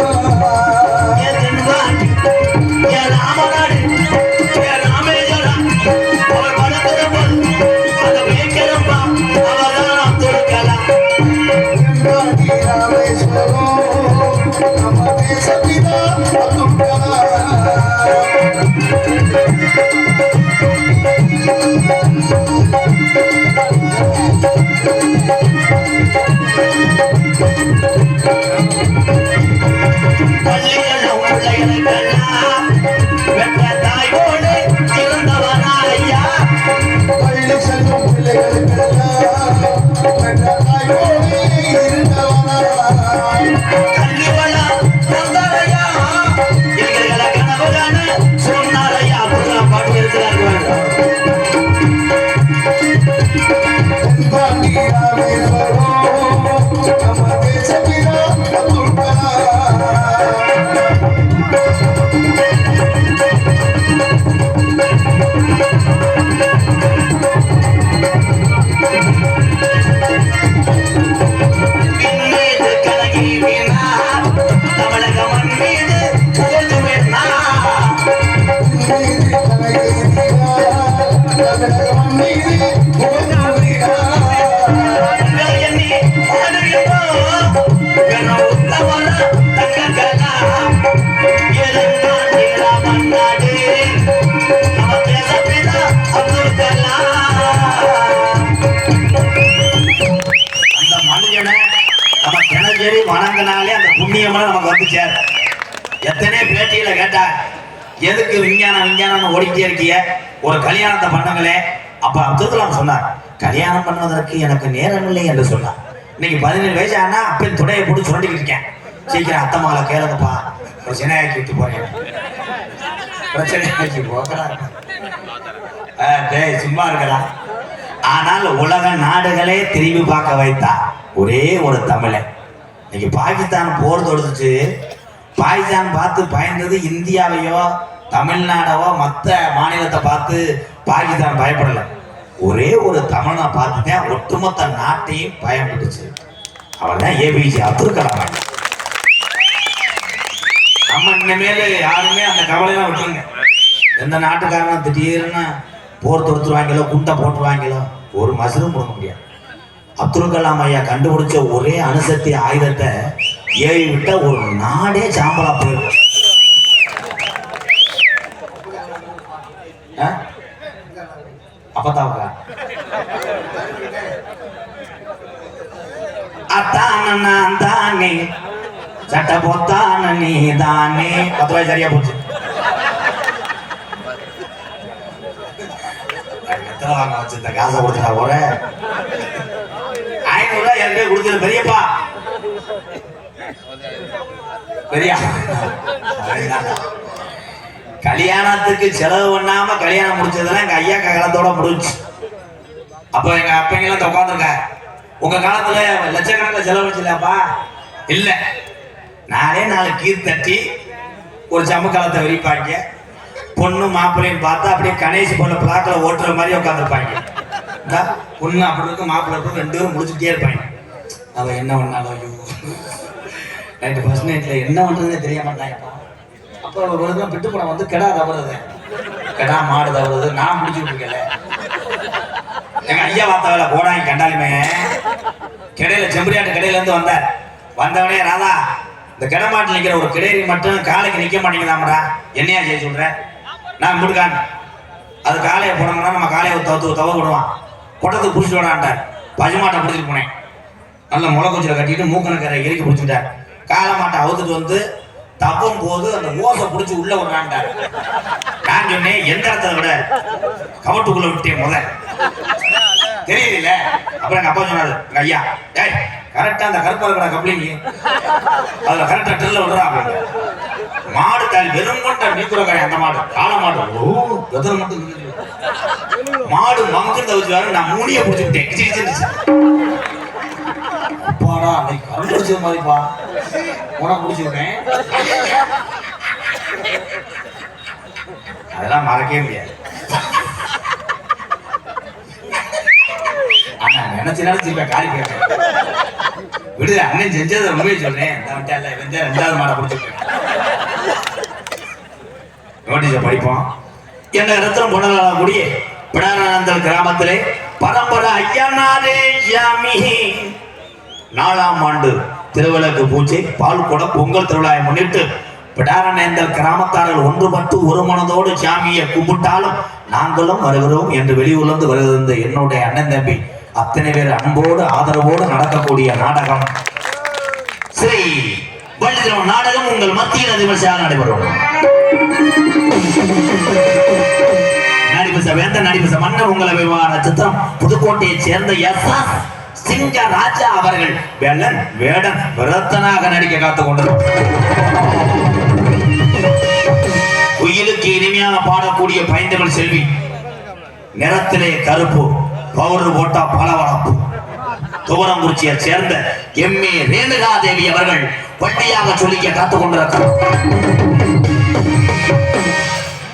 வணங்கினாலே அந்த புண்ணியமெல்லாம் நமக்கு வந்து சேர். எத்தனை பேட்டியில கேட்டா எதுக்கு விஞ்ஞானம் ஓடிக்கிட்டே இருக்கிய, ஒரு கல்யாணத்தை பண்ணுங்களே. அப்ப அப்துல் கலாம் சொன்னார், கல்யாணம் பண்ணுவதற்கு எனக்கு நேரம் இல்லை என்று சொன்னார். இன்னைக்கு 17 வயசு ஆனா அப்ப துடையை போட்டு சுரண்டிக்கிட்டு இருக்கேன். சீக்கிரம் அத்தம்மாவை கேளுங்கப்பா, பிரச்சனையாக்கி விட்டு போறேன். பிரச்சனையாக்கி போகிறார் சும்மா இருக்கலாம். ஆனால் உலக நாடுகளே திரும்பி பார்க்க வைத்தா ஒரே ஒரு தமிழன். இன்னைக்கு பாகிஸ்தான் போர் தொடுத்துச்சு. பாகிஸ்தான் பார்த்து பயந்தது இந்தியாவையோ தமிழ்நாடவோ மற்ற மாநிலத்தை பார்த்து பாகிஸ்தான் பயப்படலை. ஒரே ஒரு தமிழனை பார்த்துதான் ஒட்டுமொத்த நாட்டையும் பயன்பட்டுச்சு. அவர் தான் ஏபிஜே அப்துல் கலாம். நம்ம இனிமேல் யாருமே அந்த கவலையெல்லாம் விட்டுருங்க. எந்த நாட்டுக்காரனும் திடீர்னு போர் தொடுத்துருவாங்களோ குண்டை போட்டுருவாங்களோ ஒரு மசரும் போட முடியாது. அப்துல் கலாம் ஐயா கண்டுபிடிச்ச ஒரே அணுசக்தி ஆயுதத்தை ஏவி விட்ட ஒரு நாடே சாம்பலா போயிடும். அப்பதாவுக்கா அத்தான தானே சட்ட பொத்தான நீ தானே 10 ரூபாய் சரியா போச்சு. வேலை வாங்க வச்சு இந்த காசை கொடுத்துட்டா போற 500 ரூபாய் என்கிட்ட கொடுத்தது பெரியப்பா பெரியா கல்யாணத்துக்கு செலவு பண்ணாம கல்யாணம் முடிச்சதுன்னா எங்க ஐயா காலத்தோட முடிஞ்சு. அப்ப எங்க அப்பங்கெல்லாம் உட்காந்துருக்க உங்க காலத்துல லட்சக்கணக்கில் செலவு வச்சுலப்பா இல்ல 4 கீர் தட்டி ஒரு சமக்காலத்தை விரிப்பாங்க பொண்ணு மாப்பிள்ளைன்னு பார்த்தா அப்படியே கணேஷ் போல பிளாக்கில் ஓட்டுற மாதிரி உட்காந்துருப்பாங்க. பொண்ணு அப்படி இருக்கும் மாப்பிள்ளை இருக்கும் 2 பேரும் முடிச்சுட்டே இருப்பாங்க. அவ என்ன பண்ணாலும் ஐயோ நைட்டு ஃபர்ஸ்ட் நைட்டில் என்ன பண்ணுறதுனே தெரிய மாட்டாங்கப்பா. அப்போ ஒரு வருடம் பிட்டு படம் வந்து கெடா தவறுது கெடா மாடு தவறுது நான் முடிச்சுட்டு இருக்கல. எங்கள் ஐயா பார்த்த வேலை போடாங்க கண்டாலுமே கிடையில செம்பரியாட்டு கடையிலேருந்து வந்தார். வந்தவனே ராதா இந்த கிட மாட்டில் நிற்கிற ஒரு கிடையை மட்டும் காலைக்கு நிற்க மாட்டேங்குதாமடா என்னையா செய்ய சொல்கிறேன் நான் முடுக்கான் அது காலையை போனோம்னா நம்ம காலையை தவ விடுவான் கொட்டத்துக்கு பிடிச்சிட்டு விடாண்டார். பசுமாட்டை பிடிச்சிட்டு போனேன் நல்ல முளை குச்சியில் கட்டிட்டு மூக்கணக்கரை இறுக்கி பிடிச்சிட்டார். காலை மாட்டை அவுத்துட்டு வந்து தப்பும் போது அந்த ஓசை பிடிச்சி உள்ள விடுறான்டார். நான் சொன்னேன் எந்த இடத்துல விட கவட்டுக்குள்ள விட்டேன் முத தெரியல. அப்புறம் எங்க அப்பா சொன்னாரு எங்க ஐயா டேய் கரெக்டா அந்த கருப்பா இருக்கிற கப்ளிங்க அதுல கரெக்டா ட்ரில்ல விடுறாங்க. மாடு தாலி வெறும் கொண்ட நீக்குறக்காரி அந்த மாடு கால மாடு எத்தனை மட்டும் மாடு மங்கிறத வச்சுவாரு நான் மூடிய பிடிச்சுக்கிட்டேன். அப்பாடா அன்னைக்கு கரண்ட் பிடிச்சது மாதிரிப்பா உனக்கு பிடிச்சிருக்கேன். அதெல்லாம் மறக்கவே முடியாது. ஆனா நினைச்சனாலும் திருப்பி காலி கேட்பேன் விடு அண்ணன் செஞ்சதை உண்மையை சொல்றேன். இந்த 2வது மாடை பிடிச்சிருக்கேன். நோட்டீஸை படிப்போம். என்ன ரத்தனம் பொன்னலாலங்குடி பிடானந்தல் கிராமத்திலே பரம்பரை ஐயனாரே யாமி 4ஆம் ஆண்டு திருவிளக்கு பூஜை பால்குடம் பொங்கல் திருவிழாவை முன்னிட்டு பிடாரநேந்தல் கிராமத்தார்கள் ஒன்றுபட்டு ஒரு மனதோடு சாமியை கும்பிட்டாலும் நாங்களும் வருகிறோம் என்று வெளியூர்ந்து வருகிற என்னுடைய அண்ணன் தம்பி அத்தனை பேர் அன்போடு ஆதரவோடு நடக்கக்கூடிய நாடகம் ஸ்ரீ வள்ளித்திரம் நாடகம் உங்கள் மத்தியில் விமர்சையாக நடைபெறும். நடிபச வேந்த நடிபச மன்னர் உங்களை விவகார சித்திரம் புதுக்கோட்டையை சேர்ந்த எஸ் சிங்க ராஜா அவர்கள் வேலன் வேடன் விரத்தனாக நடிக்க காத்துக் கொண்டிருக்கிறார். குயிலுக்கு இனிமையாக பாடக்கூடிய பைந்தமிழ் செல்வி நிறத்திலே கருப்பு பவுடர் போட்டா பளபளப்பு துவரங்குறிச்சியை சேர்ந்த எம்ஏ ரேணுகா தேவி அவர்கள் வட்டியாக சொல்லிக்க காத்துக் கொண்டிருக்கிறார்.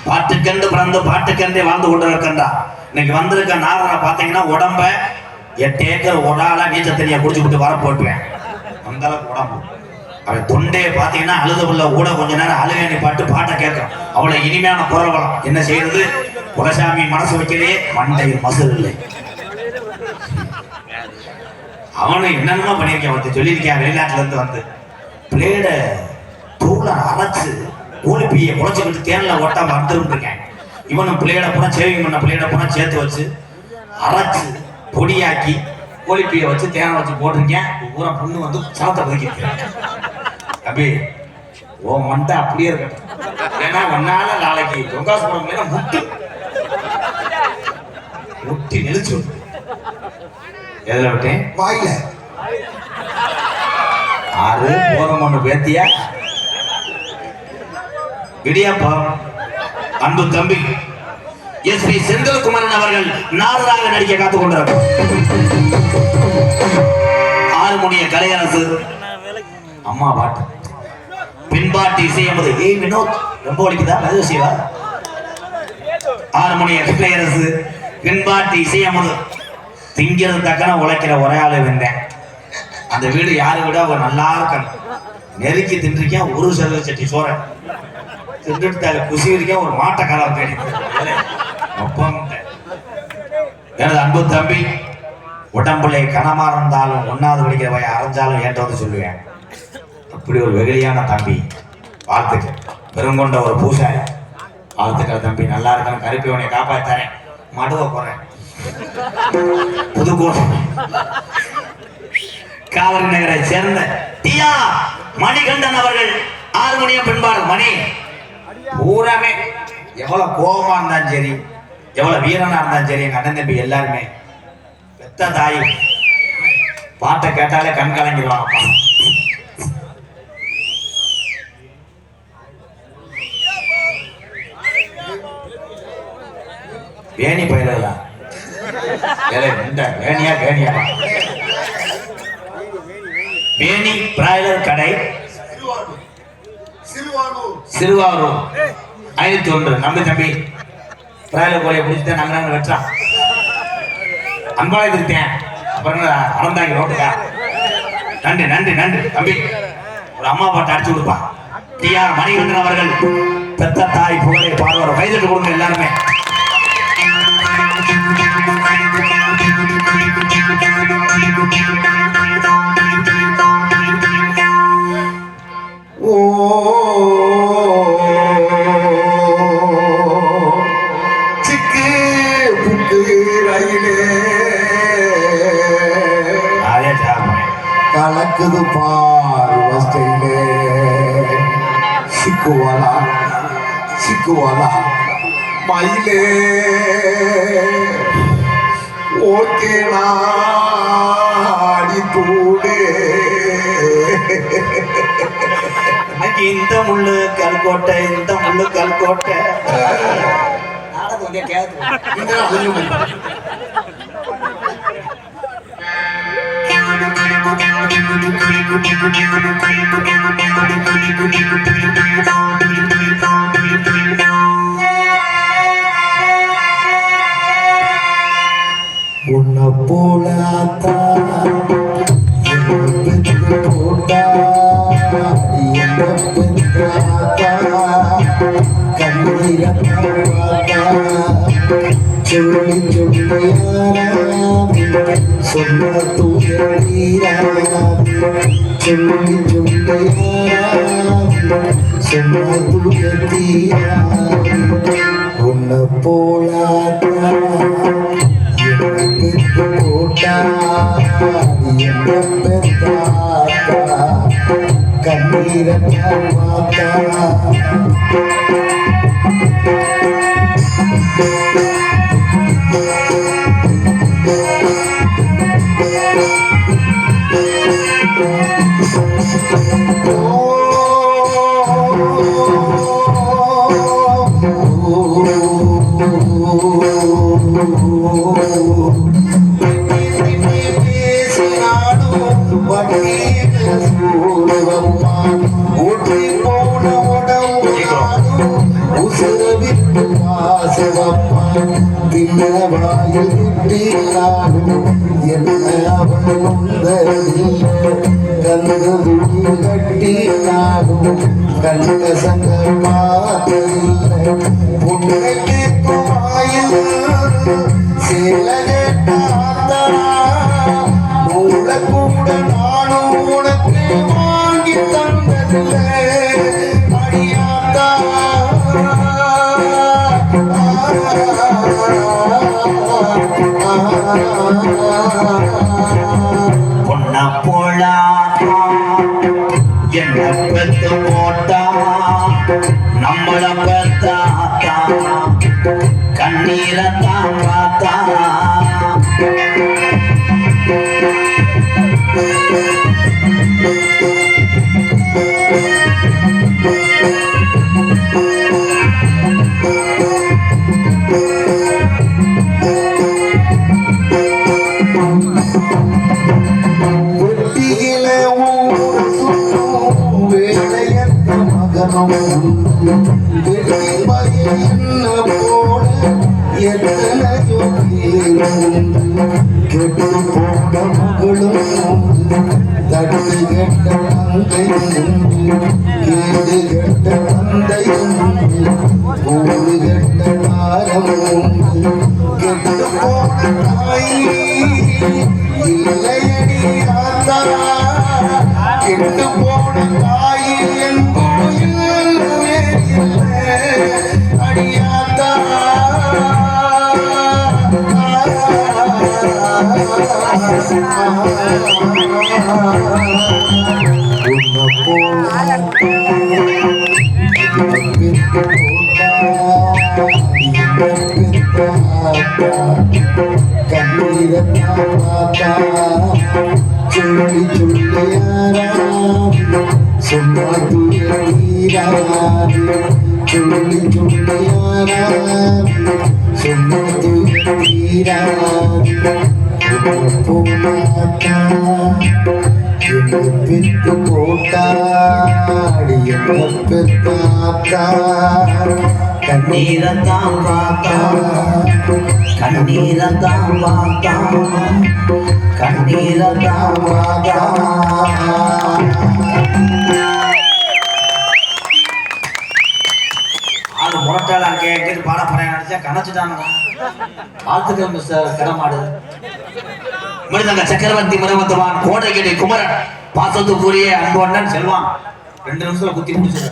பாட்டுக்கென்று பிறந்து பாட்டுக்கென்றே வாழ்ந்து கொண்டிருக்கின்றார். இன்னைக்கு வந்திருக்க நாரனை பார்த்தீங்கன்னா உடம்ப 8 ஏக்கர் ஒரு ஆளா நீச்சல் தண்ணியை குடிச்சு விட்டு வர போட்டுவேன். அந்த அளவுக்கு உடம்பு அவன் தொண்டையை பார்த்தீங்கன்னா அழுத உள்ள கூட கொஞ்ச நேரம் அழுவேணி பாட்டை கேட்கும். அவ்வளவு இனிமையான குரல் வளம். என்ன செய்யறது குலசாமி மனசு வைக்கிறதே மண்டையில் மசூல் இல்லை. அவனு என்னென்னமோ பண்ணியிருக்கேன். ஒருத்தர் சொல்லியிருக்கேன் வெளிநாட்டுல இருந்து வந்து பிளேட தூளை அரைச்சு ஊழிப்பியை குறைச்சிக்கிட்டு தேனில் ஒட்டாம வந்துட்டு இருக்கேன். இவனும் பிளேடை பூரா சேவிங் பண்ண பிளேடை பூரா சேர்த்து வச்சு அரைச்சு பொடியாக்கி கோழிப்பியை வச்சு தேனை வச்சு போட்டிருக்கேன். பூரா புண்ணு வந்து சலத்தை பதுக்கிருக்கேன். அப்படி ஓ மண்டை அப்படியே இருக்கட்டும். ஏன்னா ஒன்னால நாளைக்கு தொங்காசுரம் முட்டி நெளிச்சு எதுல விட்டேன் வாயில 6 போதும் ஒண்ணு பேத்தியா இடியாப்பா. அன்பு தம்பி எஸ் பி செந்தில்குமரன் அவர்கள் நாரதாக நடிக்க காத்துக் கொண்டிருக்கிறார். ஆறுமுனிய கலையரசு அம்மா பாட்டு பின்பாட்டு இசையமது வினோத் ரொம்ப ஒழிக்குதா மது செய்வா. ஆறுமுனிய கலையரசு பின்பாட்டு இசையமது திங்கிறது தக்கன உழைக்கிற ஒரே ஆளு வந்தேன். அந்த வீடு யாரு விட அவர் நல்லா இருக்கணும். நெருக்கி தின்றிருக்கேன் ஒரு செலவு சட்டி சோற தின்றுட்டு குசி இருக்கேன் ஒரு மாட்டை காலம் தேடி. எனது அன்பு தம்பி உடம்புலை கனமா இருந்தாலும் 1வது படிக்கிற பையன் அரைஞ்சாலும் ஏற்ற வந்து சொல்லுவேன். அப்படி ஒரு வெகுளியான தம்பி. வாழ்த்துக்கள். பெருங்கொண்ட ஒரு பூசாரி. வாழ்த்துக்கள் தம்பி. நல்லா இருக்கணும். கருப்பியவனை காப்பாத்தாரேன். மடுவை போறேன். புதுக்கோட்டை காவிரி நகரை சேர்ந்த டியா மணிகண்டன் அவர்கள் ஆறுமுனிய பெண்பாடு மணி பூராமே எவ்வளவு கோபமா இருந்தாலும் சரி எவ்வளவு வீரனா இருந்தாலும் சரி எங்க அண்ணன் தம்பி எல்லாருமே பெத்த தாய் பாட்டை கேட்டாலே கண் கலங்கிடுவாங்கப்பா. வேணி பயிரெல்லாம் வேணியா வேணி பிராய்லர் கடை சிறுவாரூர் 501 நம்பி தம்பி பிராய்லர் கோழியை பிடிச்சிட்டு நாங்க வெட்டுறான் அன்பாளை திருத்தேன் அப்புறம் அறந்தாங்க ரோட்டுக்கா. நன்றி நன்றி நன்றி தம்பி. ஒரு அம்மா பாட்டை அடிச்சு கொடுப்பா. டிஆர் மணிகண்டன் அவர்கள் பெத்த தாய் புகழை பாடுவார். கைதட்டு கொடுங்க எல்லாருமே. ஓ சிக்கு புக்கு ரயிலே கலக்குது பாரு வஸ்டையிலே சிக்குவாலா மயிலே ஓகே நாடி தூடே இந்த முள்ளு கல்கோட்டை நாடகம் கேட்க உன்னை போலாத்தா போட்டா என்ன பெற்றாத்தா கண்ணீர சொல்லி சொன்ன தூரீரா சொல்லி சொன்ன தூரீரா உன்னை போலாத்தா போட்டா என்ன பெற்றாத்தா கண்ணீர மாத்தா கண்ட சங்க பார்த்ததில்லை புண்ணைக்கு துவாயில் சேலகட்டாத்தா மூல கூட நானும் உனக்கு வாங்கி தந்ததில்லை அடியாத்தா பொன்ன போலா என்ன பெத்து போட்டா நம்மள பெத்தாத்தா கண்ணீரத்தான் பார்த்தா என்ன போல எத்தனையோ கெட்டு போன மகளும் தட்டு கெட்ட தந்தையும் கேடு கெட்ட தந்தையும் ஊரு கெட்ட தாரமும் கெட்டு போன தாய் இல்லையடி ஆத்தா கெட்டு போன தாய் என் கோயில் அடியாத்தா உன்னை போல பார்த்தா கண்ணீரத்தான் பார்த்தா சொல்லி சொல்லியாரா சும்மா தீராரா சொல்லி சொல்லியாரா சும்மா தீராரா போனாத்தா என்ன பெத்து போட்டாடி என்ன பெத்தாத்தா கண்ணீரத்தான் பார்த்தா கண்ணீரத்தான் பார்த்தா கண்ணீரத்தான் பார்த்தா. ஆளு முரட்டாள அங்கே எங்கிட்டு பாட போறேன் நினைச்சா கணச்சுட்டானுங்க. வாழ்த்துக்கள் மிஸ்டர் கடமாடு. மிருதங்க சக்கரவர்த்தி மருமத்துவான் கோடைகிரி குமரன் பாசத்துக்குரிய அன்பொண்ணன் செல்வான் 2 நிமிஷத்துல குத்தி முடிச்சு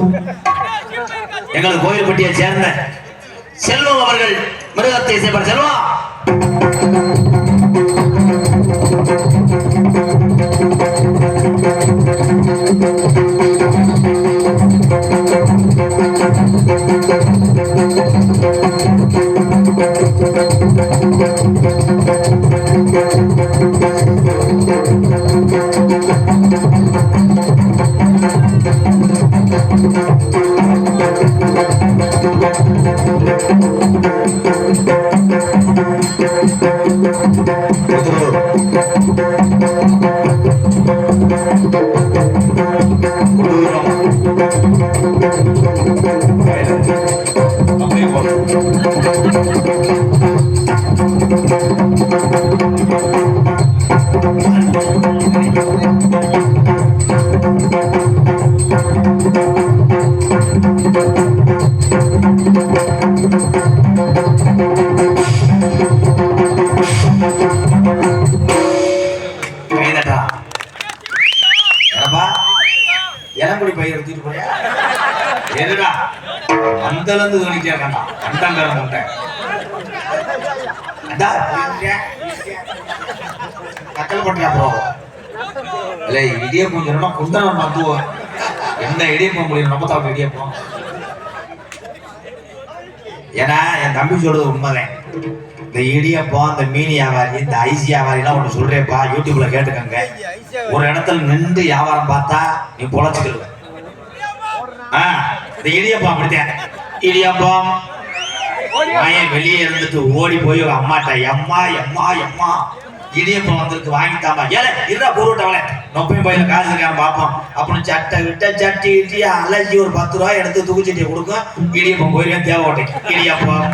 எங்கள் கோயில்பட்டியை சேர்ந்த செல்வம் அவர்கள் மிருகத்தை செய்வார். செல்வம் இளங்குடி பயிர் எடுத்துட்டு போயா எதுடா அந்தளந்து கணிட்டே இருக்காண்டா அண்டங்கார முட்டை கத்தல் பண்றியா ப்ரோ இல்ல இடியப்பம் சொன்னா குந்தனம் நம்புவோம். என்ன இடியப்பம் முடியும் நம்ம தான் இடியப்பம். ஏன்னா என் தம்பி சொல்றது உண்மைதான். இந்த இடியப்பம் இந்த மீன் வியாபாரி இந்த ஐசி வியாபாரி எல்லாம் ஒண்ணு சொல்றேப்பா, யூடியூப்ல கேட்டுக்கங்க. ஒரு இடத்துல நின்று வியாபாரம் பார்த்தா நீ பொழைச்சுக்கிடுவ. இந்த இடியப்பம் அப்படித்தான். இடியப்பம் வெளியே இருந்துட்டு ஓடி போய் அம்மாட்ட எம்மா எம்மா எம்மா இடியப்பம் வந்திருக்கு வாங்கிட்டாமா ஏல இருடா பொருட்டவள நொப்பையும் பையில காசு இருக்கான்னு பார்ப்போம் அப்படின்னு சட்டை விட்ட சட்டி இட்டி அலர்ஜி ஒரு 10 ரூபாய் எடுத்து தூக்குச்சட்டியை கொடுக்கும். இடியப்பம் போயிருக்கேன் தேவை ஓட்டைக்கு இடியப்பம்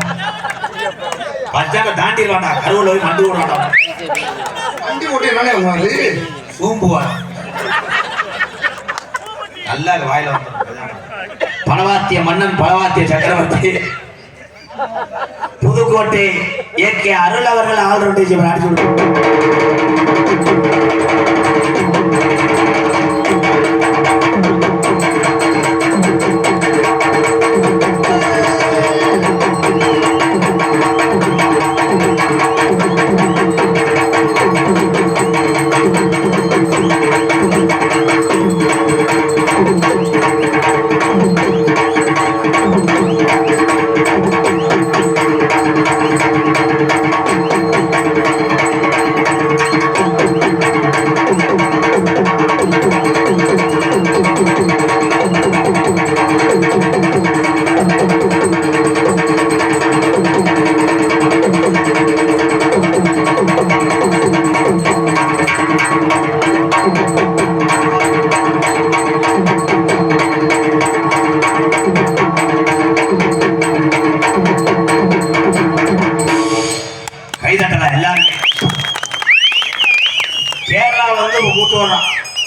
பச்சாங்க தாண்டிடுவாண்டா கருவில் போய் மண்டு விடுவாண்டா வண்டி ஓட்டி சூம்புவார் நல்லா வாயில வந்து பலவாத்திய மன்னன் பலவாத்திய சக்கரவர்த்தி புதுக்கோட்டை ஏகே அருள் அவர்கள் ஆல்ரவுண்டேஜ் அடிச்சு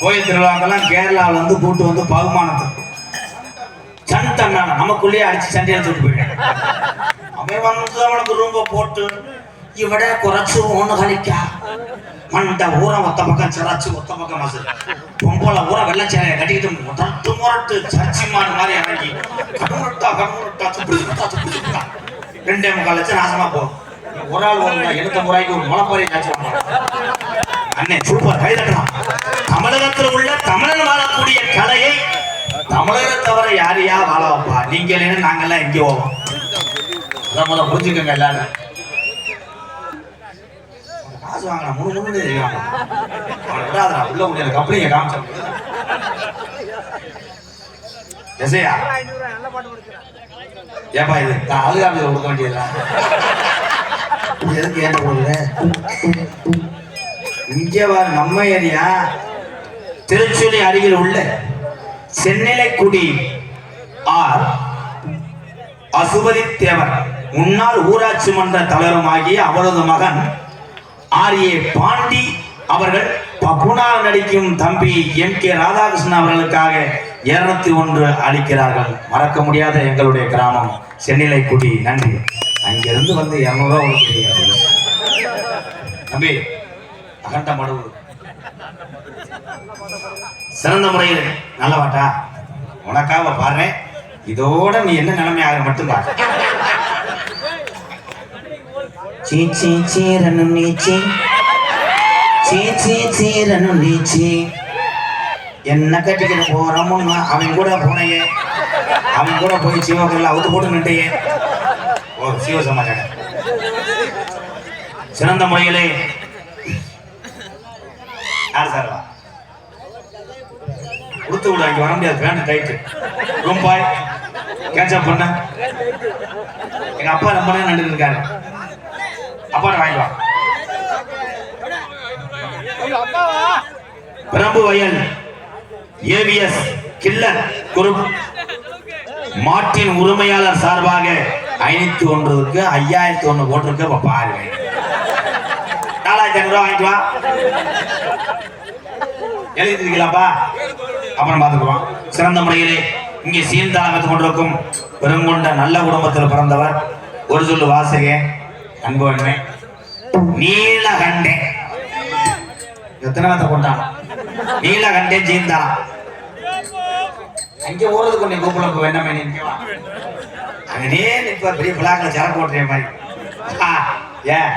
கோயில் திருவிழாக்கெல்லாம் கேரளாவில் வந்து கூட்டு வந்து பகுமானத்துக்கு சண்டை நமக்குள்ளேயே அடிச்சு சண்டையை தூட்டு போயிட்டேன். அவன் வந்து அவனுக்கு ரூம்ப போட்டு இவட குறைச்சு ஒண்ணு கழிக்கா மண்ட ஊரை ஒத்த பக்கம் சிராச்சு ஒத்த பக்கம் மசு பொம்போல ஊரை வெள்ளச்சேரையை கட்டிக்கிட்டு தட்டு முரட்டு சர்ச்சி மாடு மாதிரி இறங்கி கடமுரட்டா துப்பிச்சுட்டா 2.25 லட்சம் நாசமா போகும். ஒரு ஆள் 75 ரூபாய்க்கு ஒரு முளைப்பாரி காய்ச்சி அண்ணே சூப்பர் கைதட்டலாம். தமிழகத்தில் உள்ள தமிழன் வாழக்கூடிய கலையை தமிழரை தவிர யாரையா வாழ வைப்பா? நீங்க இல்லைன்னா நாங்கெல்லாம் எங்கே போவோம்? அதான் முதல்ல புரிஞ்சுக்கோங்க எல்லாரும். காசு வாங்கினா முன்னு தெரியும் அவனை விடாத உள்ள முடியாது கப்பலிங்க காமிச்சேன் எசையா ஏப்பா இது அதுக்காக கொடுக்க வேண்டியதுதான் எதுக்கு ஏன் கொடுக்குற இங்கே வர நம்ம ஏரியா திருச்சுழி அருகில் உள்ள சென்னிலைக்குடி ஆர் அசுபதி தேவர் முன்னாள் ஊராட்சி மன்ற தலைவருமாகிய அவரது மகன் ஆர்.ஏ. பாண்டி அவர்கள் பப்புனாக நடிக்கும் தம்பி எம்.கே. ராதாகிருஷ்ணன் அவர்களுக்காக 201 அளிக்கிறார்கள். மறக்க முடியாத எங்களுடைய கிராமம் சென்னிலைக்குடி. நன்றி. அங்கிருந்து வந்து 200 ரூபா கொடுக்குறீங்க தம்பி. அகண்ட மடுவு சிறந்த முறையில் நல்ல பாட்டா உனக்காக பாரு. இதோட நீ என்ன நிலைமை ஆக மட்டும்தான். சீச்சி சீரனு நீச்சி சீச்சி சீரனு நீச்சி என்ன கட்டிக்கிட்டு போறோம்னா அவன் கூட போனையே, அவன் கூட போய் சிவகரில் அவுத்து போட்டு நின்றையே. ஓ சிவ சமாச்சாரம் சிறந்த முறையிலே யார் சார்வா கொடுத்து விட. இங்க வர முடியாது, பேண்ட் டைட்டு ரூம்பாய் கேட்சப் பண்ண. எங்க அப்பா ரொம்ப நேரம் நின்று இருக்காரு. அப்பா வாங்கிவா. பிரம்பு வயல் ஏவிஎஸ் கில்லர் குரூப் மாட்டின் உரிமையாளர் சார்பாக 501க்கு 5001 போட்டிருக்கு. இப்ப பாருங்க 4500 ரூபாய் வாங்கிட்டு வா. எழுதிருக்கீங்களாப்பா, அப்புறம் பார்த்துக்குவோம். சிறந்த முறையிலே இங்கே சீர்தாளம் வைத்துக் கொண்டிருக்கும் பெருங்கொண்ட நல்ல குடும்பத்தில் பிறந்தவர் ஒரு சொல்லு வாசகன் அன்பு அண்ணே நீலகண்டே. எத்தனை பேர்த்த கொண்டான் நீலகண்டே சீர்தாளம். அங்கே ஓடுறது கொண்டே கூப்பிட வேண்டாமே நிற்கலாம். அங்கனே நிற்ப பெரிய பிளாக்ல சரக்கு ஓட்டுற மாதிரி. ஏன்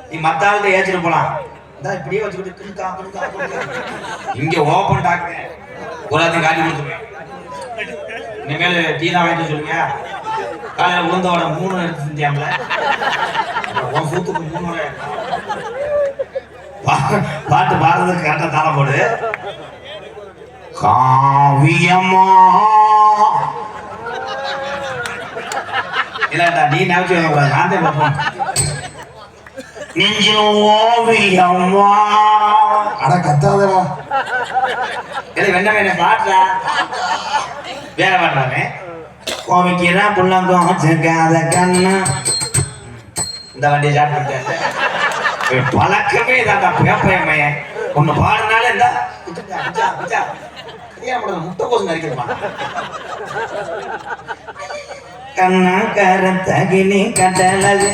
நீ மத்த ஆளுக்கு ஏற்றிட்டு போலாம். இப்படியே வச்சுக்கிட்டு இங்க ஓபன் டாக்குறேன் எல்லாத்தையும் காட்டி கொடுத்துருவேன். இனிமேல் டீ தான் வாங்கிட்டு சொல்லுங்க. காலையில் உளுந்தோட 3 எடுத்து செஞ்சாமல சூத்துக்கு 3 பாட்டு பாடுறதுக்கு கரெக்டா தாளம் போடு. காவியமா இல்லடா நீ நினைச்சு வரக்கூடாது. நான் தான் பார்ப்போம். நெஞ்சில் ஓவியம்மா அட கத்தாதடா. வெண்ண பாட்டுறா வேற பாடுறானே. கோவிக்கிறா புள்ளங்கம் வச்சுக்காத கண்ணா. இந்த வண்டியை ஸ்டார்ட் பண்ணிட்டேன். பழக்கமே இதாண்டா பேப்பையம்மைய ஒண்ணு பாடுனால இருந்தா முட்டை கோசம் நடிக்கிறப்பான். கண்ணா கரத்தகினி கட்டலது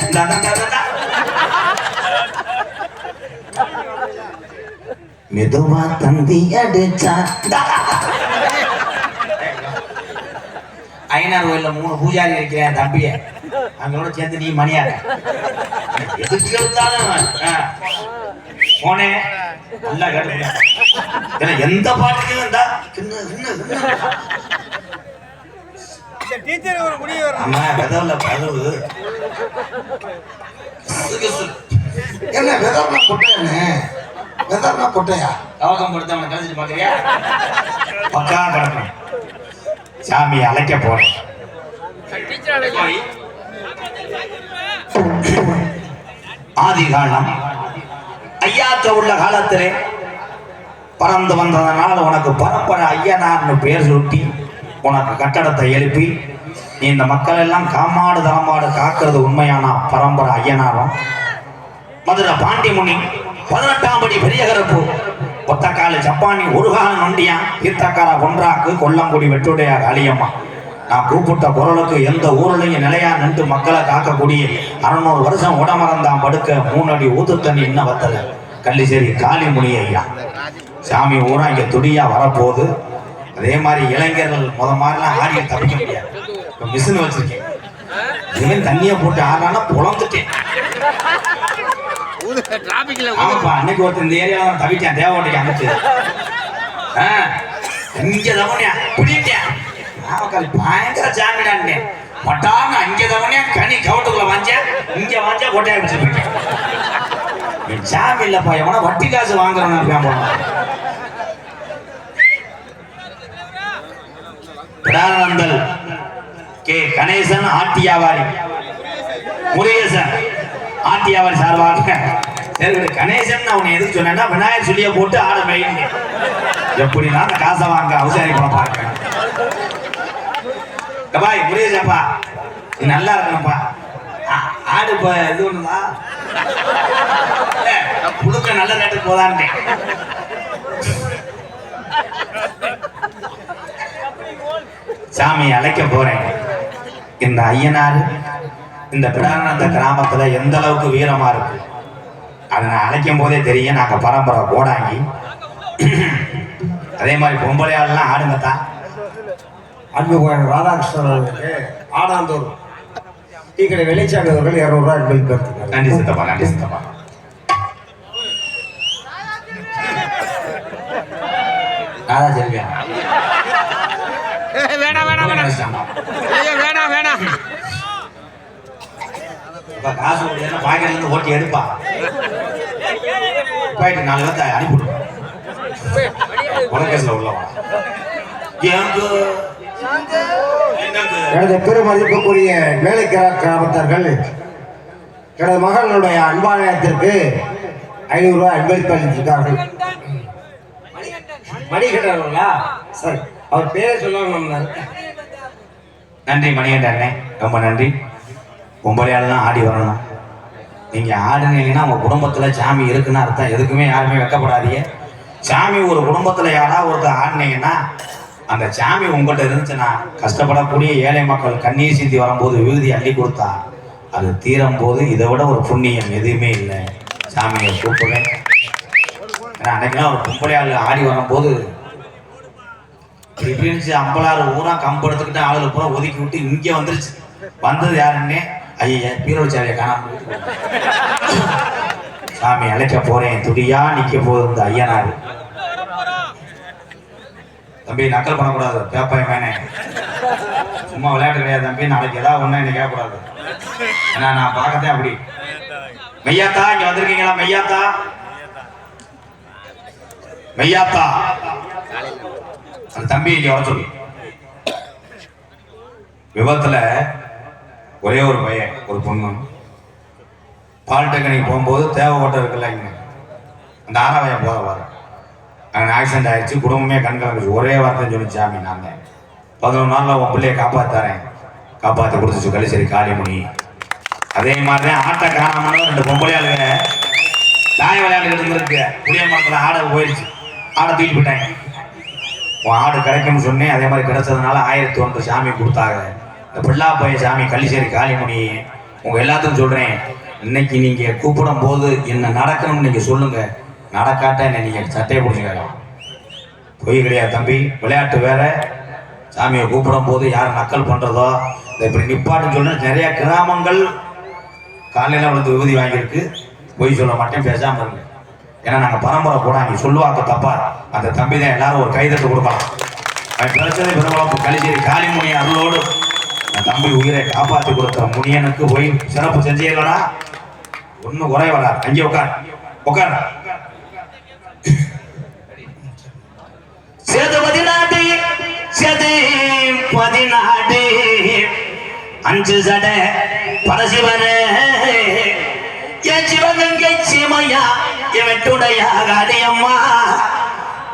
மெதுவா தந்தி அடிச்சா. ஐநார் கோயில்ல 3 பூஜாரி இருக்கிறேன் தம்பிய, அவங்களோட சேர்ந்து நீ மணியாட எதுக்கு எடுத்தாலும் போனே நல்லா கேட்டு. எந்த பாட்டுக்கு இருந்தா என்ன வெதர்னா பொட்டையா? வெதர்னா பொட்டையா? கவகம் கொடுத்து அவனை கழிச்சிட்டு பாக்குறியா? பக்கா கிடக்கும். சாமி அழைக்க போறேன். ஆதி காலம் ஐயாத்த உள்ள காலத்திலே பறந்து வந்ததனால் உனக்கு பரம்பரை ஐயனார்னு பேர் சுட்டி உனக்கு கட்டடத்தை எழுப்பி நீ இந்த மக்கள் எல்லாம் காமாடு தரமாடு காக்கிறது உண்மையான பரம்பரை ஐயனாரும் மதுரை பாண்டி முனி 18ஆம் படி பெரிய கருப்பு ஒத்தக்கால ஜப்பானி ஒரு காலம் நொண்டியா தீர்த்தக்கார ஒன்றாக்கு கொல்லங்குடி வெட்டுடையா காளியம்மா. நான் கூப்பிட்ட குரலுக்கு எந்த ஊர்லையும் நிலையா நின்று மக்களை காக்கக்கூடிய 600 வருஷம் உடமறந்தான் படுக்க 3 அடி ஊத்து தண்ணி இன்னும் வத்தல கள்ளிச்சேரி காளிமுனி ஐயா. சாமி ஊரா இங்க துடியா வரப்போகுது. அதே மாதிரி இளைஞர்கள் மாதிரிலாம் ஆடி தப்பிக்க முடியாது. இப்போ மிஷின் வச்சிருக்கேன். இவன் தண்ணியை போட்டு ஆடுறானா புலந்துட்டேன். ஆமாப்பா அன்னைக்கு ஒருத்தர் இந்த ஏரியாவில் தான் தவிட்டேன். தேவகோட்டைக்கு அமைச்சு இங்க தவணையா பிடிட்டேன். நாமக்கல் பயங்கர ஜாமீனான்ட்டேன். பட்டான்னு அங்கே தவணையா கனி கவுட்டுக்குள்ள வாஞ்சேன். இங்க வாஞ்சா கொட்டையா வச்சு போயிட்டேன். சாமி இல்லப்பா, எவனா வட்டி காசு வாங்குறவன் பிரானந்தல் கே கணேசன் ஆட்டியாவாரி முருகேசன் ஆட்டியாவாரி சார்பாக சரி கணேசன் அவனை எதுக்கு சொன்னா விநாயகர் சொல்லிய போட்டு ஆட மெயின் எப்படின்னா அந்த காசை வாங்க அவசாரி பார்க்க பாய் முருகேசப்பா நீ நல்லா இருக்கணும்ப்பா ஆடு இப்ப இது ஒண்ணுதா புழுக்க நல்ல ரேட்டுக்கு போதான்ட்டேன் சாமி அழைக்க போறேன். இந்த ஐயனார் இந்த பிடானந்த கிராமத்துல எந்த அளவுக்கு வீரமா இருக்கு அதை நான் அழைக்கும் போதே தெரியும். நாங்க பரம்பரை கோடாங்கி அதே மாதிரி பொம்பளையாளெல்லாம் ஆடுங்கத்தான். அன்பு ராதாகிருஷ்ணன் அவர்களுக்கு ஆடாந்தூர் டீ கடை வெளிச்சாமி அவர்கள் 200 ரூபாய் அன்பளிப்பு பெறுகிறார். நன்றி சித்தப்பா, நன்றி சித்தப்பா. ராதா செல்வியா காசு பாக்கெட்ல இருந்து ஓட்டி எடுப்பா போயிட்டு 4 பேர்த்த அனுப்பிவிடு உலகேசில் உள்ளவா எனது பெருமதிப்புக்குரிய மேலைக்கிற கிராமத்தார்கள் எனது மகளுடைய அன்பாலயத்திற்கு 500 ரூபாய் அன்பளிப்பு அளித்திருக்கார்கள். மணிகண்டா சார் அவர் பேரை சொல்லணும். நன்றி மணிகண்டனே, ரொம்ப நன்றி. பொம்பளையால் தான் ஆடி வரணும். நீங்கள் ஆடுனீங்கன்னா உங்கள் குடும்பத்தில் சாமி இருக்குன்னு அர்த்தம். எதுக்குமே யாருமே வெக்கப்படாதீங்க. சாமி ஒரு குடும்பத்தில் யாராவது ஒருத்தர் ஆடினீங்கன்னா அந்த சாமி உங்கள்கிட்ட இருந்துச்சுன்னா கஷ்டப்படக்கூடிய ஏழை மக்கள் கண்ணீர் சிந்தி வரும்போது விபூதி அள்ளி கொடுத்தா அது தீரும் போது இதை விட ஒரு புண்ணியம் எதுவுமே இல்லை. சாமியை கூப்பிடுறேன். ஏன்னா அன்னைக்கெல்லாம் ஒரு பொம்பளையாள் ஆடி வரும்போது இப்படி இருந்துச்சு. அம்பலாறு ஊரா கம்பு எடுத்துக்கிட்டு ஆளுல பூரா ஒதுக்கி விட்டு இங்கே வந்துருச்சு. வந்தது யாருன்னே ஐயா பீரோச்சாரியை காணாம சாமி அழைக்க போறேன். துடியா நிக்க போகுது இந்த ஐயனாரு. தம்பி நக்கல் பண்ணக்கூடாது, பேப்பாய் மேனே சும்மா விளையாட்டு கிடையாது தம்பி. நாளைக்கு ஏதாவது ஒண்ணு என்ன கேட்கக்கூடாது. ஏன்னா நான் பார்க்கத்தேன் அப்படி. மெய்யாத்தா இங்க வந்திருக்கீங்களா? மெய்யாத்தா மெய்யாத்தா அந்த தம்பி இங்க வர சொல்லு. விபத்துல ஒரே ஒரு பையன் ஒரு பொண்ணு பாலிடெக்னிக் போகும்போது தேவைப்பட்ட இருக்குல்ல இங்க அந்த 6ஆம் போத வர அங்கே ஆக்சிடென்ட் ஆயிடுச்சு. குடும்பமே கண்கலங்குச்சு. ஒரே வார்த்தை சொல்லிச்சு சாமி நான் 11 நாளில் உன் பிள்ளையை காப்பாற்றுறேன். காப்பாற்றி கொடுத்துச்சு கலிசரி காளிமணி. அதே மாதிரி தான் ஆட்டை காணாமல் 2 பொம்பளையாளுங்க தாய் விளையாண்டுக்கிட்டு இருந்திருக்கு. புளிய மரத்தில் ஆடை போயிடுச்சு. ஆடை தூக்கி போயிட்டாங்க. உன் ஆடு கிடைக்கும்னு சொன்னேன். அதே மாதிரி கிடைச்சதுனால 1001 சாமி கொடுத்தாங்க. இந்த பிள்ளா பையன் சாமி கலிசேரி காளிமணி உங்க எல்லாத்துக்கும் சொல்றேன். இன்னைக்கு நீங்க கூப்பிடும் போது என்ன நடக்கணும்னு நீங்க சொல்லுங்க. நடக்காட்ட என்ன நீங்க சட்டையை பிடிச்சிக்கலாம். பொய் கிடையாது தம்பி. விளையாட்டு வேற. சாமியை கூப்பிடும் போது யார் நக்கல் பண்றதோ இதை இப்படி நிப்பாட்டுன்னு சொன்ன நிறைய கிராமங்கள் காலையில வந்து விபூதி வாங்கியிருக்கு. பொய் சொல்ல மாட்டேன், பேசாம இருங்க. ஏன்னா நாங்க பரம்பரை போடாங்க சொல்லுவாங்க தப்பா. அந்த தம்பி தான் எல்லாரும் ஒரு கைதட்டு கொடுக்கலாம். அவன் பிறச்சதை பெருவளப்பு கலிசேரி காளிமணி அருளோடு அந்த தம்பி உயிரை காப்பாற்றி கொடுத்த முனியனுக்கு போய் சிறப்பு செஞ்சீங்களா? ஒன்னும் குறை வராது. அங்கே உட்கார் உட்கார். சேதுபதி நாடு சேதுபதி நாடு 5 சட பரசிவன என் சிவகங்கை சீமையா இவட்டுடைய காரியம்மா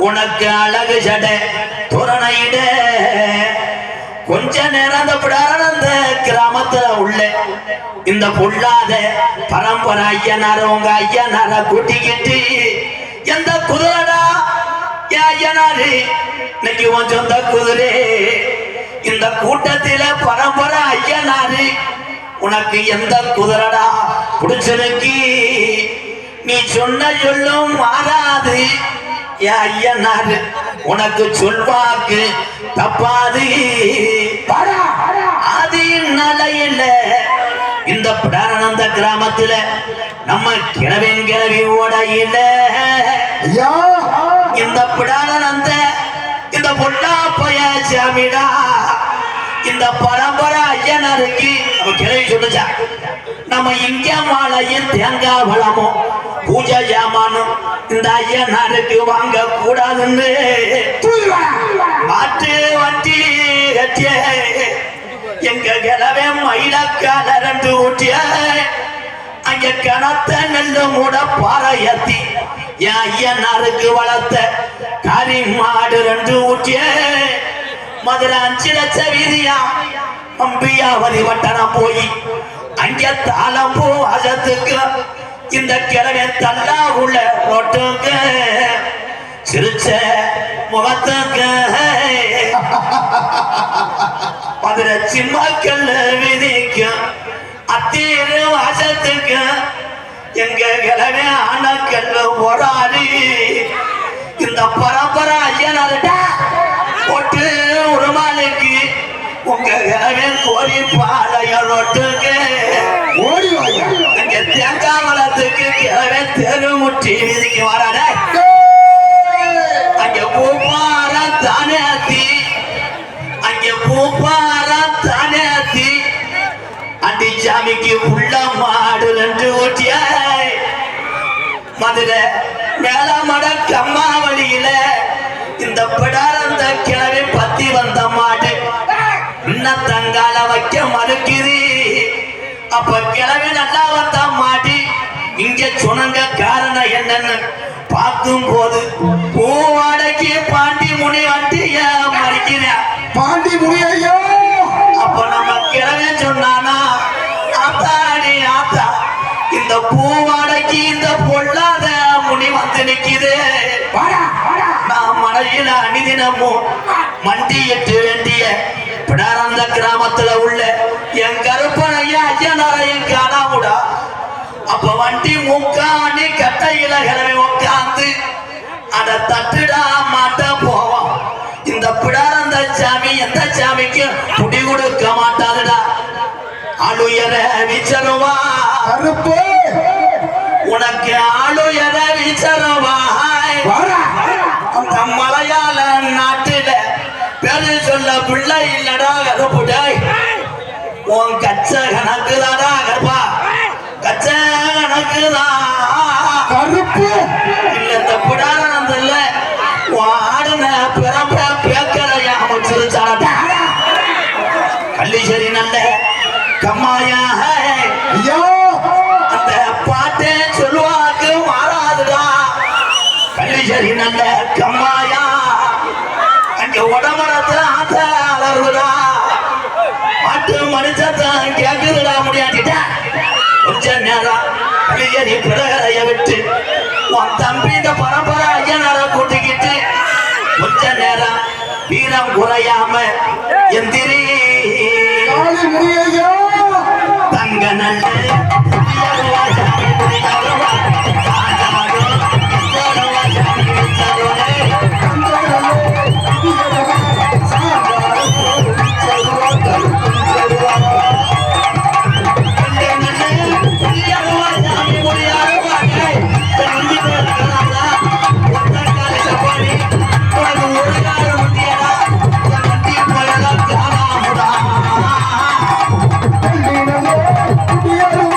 உனக்கு அழகு சட தோரணையிட கொஞ்ச நேரம் அந்த பிடானந்த கிராமத்துல உள்ள இந்த பொல்லாத பரம்பரை ஐயனார உங்க ஐயனார கூட்டிக்கிட்டு எந்த குதிரடா ஐயனாரு இன்னைக்கு உன் சொந்த குதிரை இந்த கூட்டத்தில பரம்பரை ஐயனாரு உனக்கு எந்த குதிரடா பிடிச்சிருக்கு? நீ சொன்ன சொல்லும் மாறாது ஐயனாரு உனக்கு சொல்வாக்கு தப்பாது. அது நிலையில இந்த பிடானந்த கிராமத்துல நம்ம கிழவி ஓடையில இந்த பிடானந்த இந்த பொட்டா பய சாமிடா இந்த பரம்பரை ஐயனருக்கு நம்ம கிளவி சொல்லுச்சா நம்ம இங்க மாலையும் தேங்காய் பழமும் பூஜை ஜாமானும் இந்த ஐயனாருக்கு வாங்க கூடாதுன்னு மாட்டு வண்டி கட்டிய எங்க கிளவே மயிலக்கால 2 ஊட்டிய அங்க கணத்த நெல்லு மூட பாறையத்தி என் ஐயனாருக்கு வளர்த்த காரி மாடு 2 ஊட்டிய மதுரை 5 லட்சம் வீதியா அம்பியாவதி வட்டணம் போய் அங்க தாளம் பூ அசத்துக்கு இந்த கிழமை தள்ளா உள்ள ரோட்டுக்கு சிரிச்ச முகத்துக்கு மதுரை சிம்மக்கல் விதிக்கும் அத்தீரு வாசத்துக்கு எங்க கிழமை ஆனக்கல் போராடி இந்த பரம்பரை ஐயனார்டா போட்டு உருமாலுக்கு உங்க கிழமை கோரி பாளைய ரோட்டுக்கு ஓடி வாயா அங்க தேங்காய் வளத்துக்கு கிழமை தெருமுட்டி விதிக்கு வராட அங்க பூப்பார தானே அத்தி அங்க பூப்பார தானே அத்தி அண்டி சாமிக்கு உள்ள மாடு 2 ஊட்டிய மதுரை மேலமட கம்மாவளியில இந்த பிடாரந்த கிழமை பத்தி வந்த மாடு இன்னும் தங்கால வைக்க மறுக்குது அப்ப கிழமை நல்லா வந்த மாடி இங்க சொன்னங்க காரணம் என்னன்னு பார்க்கும் போது பூவாடைக்கு பாண்டி முனி வண்டி மறிக்கிறேன் பாண்டி முனியையோ அப்ப நம்ம கிழமை சொன்னானா ஆத்தாடி ஆத்தா இந்த பூவாடைக்கு இந்த பொல்லாத முனி வந்து நிக்குது நான் மனதில் அணிதினமும் மண்டி எட்டு வேண்டிய பிடாரந்த கிராமத்துல உள்ள என் கருப்பனைய ஐயனாரையும் காணாமுடா அப்ப வண்டி முக்காணி கட்டையில கிளம்பி உட்காந்து அட தட்டுடா மாட்ட போவோம் இந்த பிடாரந்த சாமி எந்த சாமிக்கு புடி கொடுக்க மாட்டாதுடா ஆளுயர விச்சருவா கருப்பு உனக்கு ஆளுயர விச்சருவா அந்த மலையாள நாட்டுல பேரு சொல்ல பிள்ளை இல்லடா கருப்புடாய் உன் கச்ச கணக்குதாடா கருப்பா கச்ச கணக்குதான் கருப்பு இல்ல இந்த பிடாரம் இல்ல உன் ஆடுன பிறப்ப பேக்கரையா அமைச்சிருச்சாடா கள்ளிச்சேரி நல்ல கம்மாயா ஐயோ அந்த பாட்டே சொல்லுவாக்கு மாறாதுடா கள்ளிச்சேரி நல்ல கம்மாயா அங்க உடம்புறத்துல ஆத்த அலறுடா மாட்டு மனுஷத்தான் கேக்குதுடா முடியாட்டிட்டா கொஞ்ச நேரம் கள்ளிச்சேரி பிறகரைய விட்டு உன் தம்பி இந்த பரம்பரை ஐயனார கூட்டிக்கிட்டு கொஞ்ச நேரம் வீரம் குறையாம எந்திரி காளி முனியையோ தங்க நல்ல முனியையோ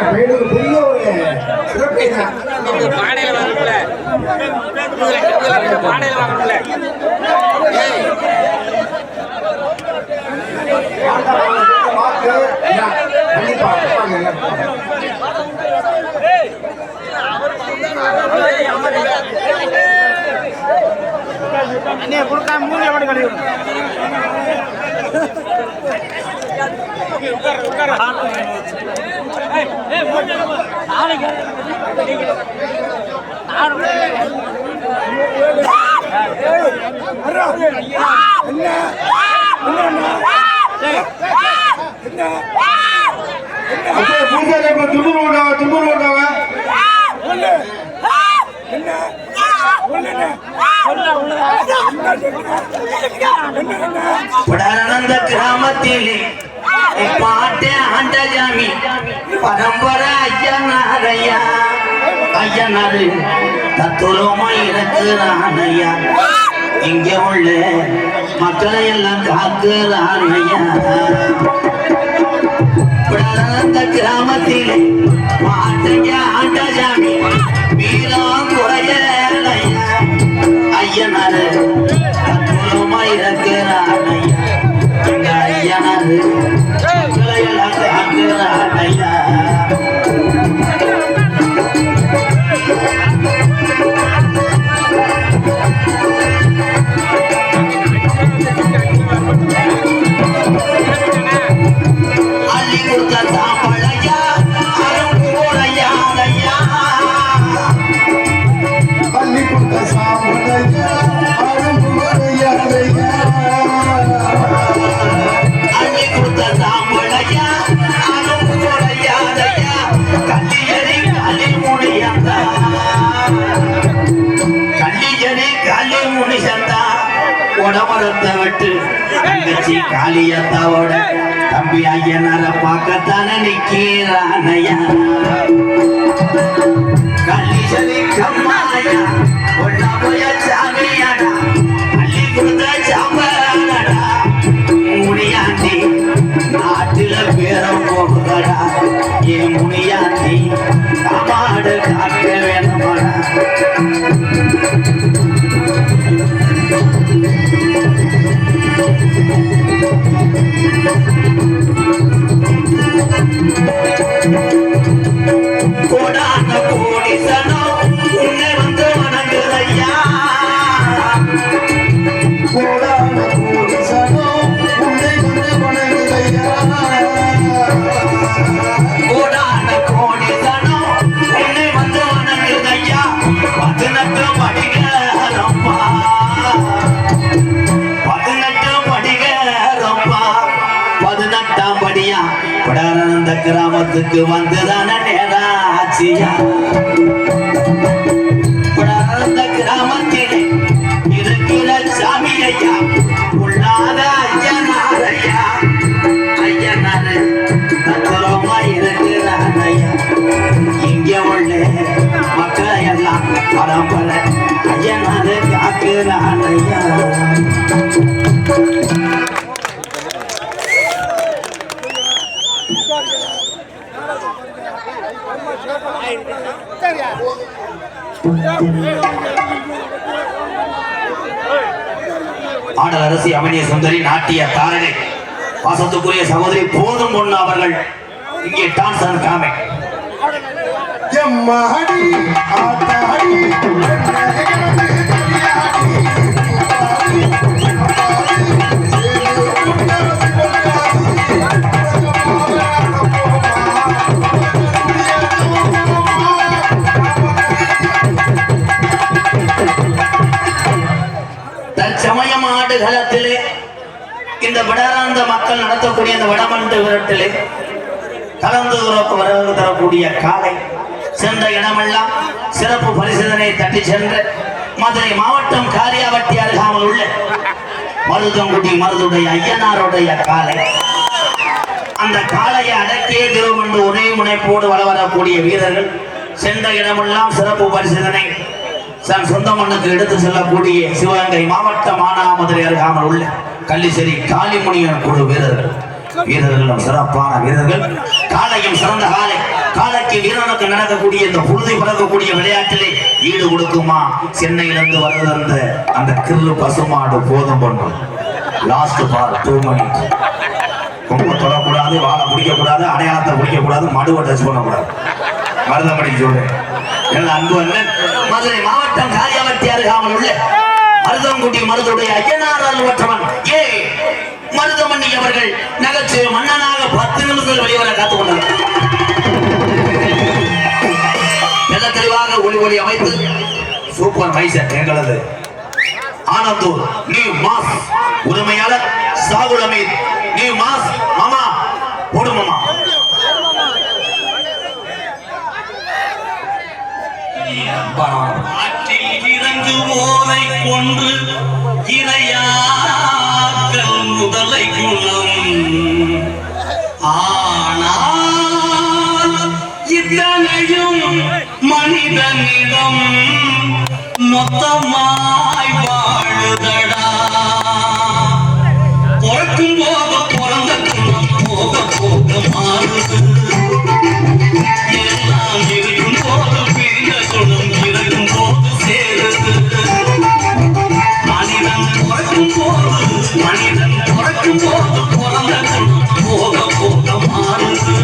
பெரிய ஒரு சிறப்பு படானந்த கிராமத்திலே பாட்டே ஆண்ட ஜாமி பரம்பரை ஐயனாரையா ஐயனாரு தத்துவமா இருக்கிறான் ஐயா இங்க உள்ள மக்களை எல்லாம் காக்குறான் ஐயா படானந்த கிராமத்திலே பாட்டைய ஆண்ட ஜாமி வீரம் குறையலையா ஐயனாரு தத்துவமா இருக்கிறான் ஐயா எங்க ஐயனாரு மக்களை எல்லாம் காக்குறான் ஐயா அள்ளி கொடுத்த சாம்பளையா அரும்புரையா அள்ளி கொடுத்த சாம்பலையா அரும்புரையா அள்ளி கொடுத்த சாம்பளையா அரும்புரையா கல்லியடி கல்லி முடியந்தா கல்லியடி கல்லி முடிசந்தா உடமரத்தை விட்டு தங்கச்சி காளியத்தாவோட தம்பி ஐயனார பார்க்கத்தானே நிக்கிறானையா கல்லிசலி கம்மாயா ஒன்ன போய சாமியாடா அள்ளி கொடுத்த சாம்பராடா முனியாண்டி நாட்டுல பேரம் போகுதடா ஏன் முனியாண்டி காமாடு காக்க வேணுமாடா கோடான கோடி சனம் உன்னை வந்து வணங்குதையா கோடான கோடி சனம் உன்னை வந்து வணங்குதையா கோடான கோடி சனம் உன்னை வந்து வணங்குதையா 18 படிகளப்பா 18 படிகளப்பா 18ஆம் படியா படானந்த கிராமத்துக்கு வந்துதான நேராச்சியா படானந்த கிராமத்திலே இருக்கிற சாமி ஐயா உள்ளாத ஐயனாரையா ஐயனாரு தத்துவமா இருக்கிறான் ஐயா இங்க உள்ள மக்களை எல்லாம் பரம்பரை ஐயனாரு காக்குறான் ஐயா ஆடல் அரசி அமனிய சுந்தரி நாட்டிய தாரகை பாசத்துக்குரிய சகோதரி போதும் பொண்ணு அவர்கள் இங்கே டான்ஸ் காமை எம்மாடி ஆத்தாடி தற்சமயம் ஆடுகளத்திலே இந்த வடராந்த மக்கள் நடத்தக்கூடிய இந்த வடமண்டு விரட்டிலே கலந்து வரவு தரக்கூடிய காலை சென்ற இடமெல்லாம் சிறப்பு பரிசோதனை தட்டி சென்ற மதுரை மாவட்டம் காரியாவட்டி அருகாமல் உள்ள மருதங்குடி மருதுடைய ஐயனாருடைய காலை அந்த காளையை அடக்கிய திருவண்டு ஒரே முனைப்போடு வர வரக்கூடிய வீரர்கள் சென்ற இடமெல்லாம் சிறப்பு பரிசோதனை தன் சொந்த மண்ணுக்கு எடுத்து செல்லக்கூடிய சிவகங்கை மாவட்டம் மானாமதுரை அருகாமல் உள்ள கள்ளிசேரி காளிமுனியன் குழு வீரர்களும் சிறப்பான வீரர்கள். காலையும் சிறந்த காலைக்கு வீரனுக்கு நடக்கக்கூடிய இந்த புழுதி பறக்கக்கூடிய விளையாட்டிலே ஈடு கொடுக்குமா சென்னையிலிருந்து வருது அந்த கில்லு பசுமாடு போதும் பண்ணும். லாஸ்ட் பார் 2 மினிட். கொம்பு தொடக்கூடாது, வாழை பிடிக்கக்கூடாது, அடையாளத்தை பிடிக்கக்கூடாது, மடுவை டச் பண்ணக்கூடாது. மருதமணி சொல்றேன். அன்பு அண்ணன் மதுரை மாவட்டம் காரியாவட்டி அருகாமல் உள்ள மருதங்குடி மருதுடைய ஐயனார் அல்வற்றவன் மருதமணி அவர்கள் நகைச்சுவை மன்னனாக 10 நிமிஷங்கள் வெளிவர காத்துக் கொண்டார். தெளிவாக ஒளி அமைத்து சூப்பர் மைசர் எங்களது ஆனந்தூர் நியூ மாஸ் உரிமையாளர் சாகுல் அமீத். நியூ மாஸ் மாமா போடு மாமா. ஆற்றில் இறங்குவோரை கொன்று இரையாக்கல் முதலை குணம். ஆனால் இத்தனையும் மனிதனிடம் மொத்தமாய் வாழுதடா. பிறக்கும் போது பிறந்த குணம் போக போக மாறுது. எல்லாம் இருக்கும் போது பிரிந்த குணம் இருக்கும் போது சேருது. மனிதன் பிறக்கும் போது பிறந்த குணம் போக போக மாறுது.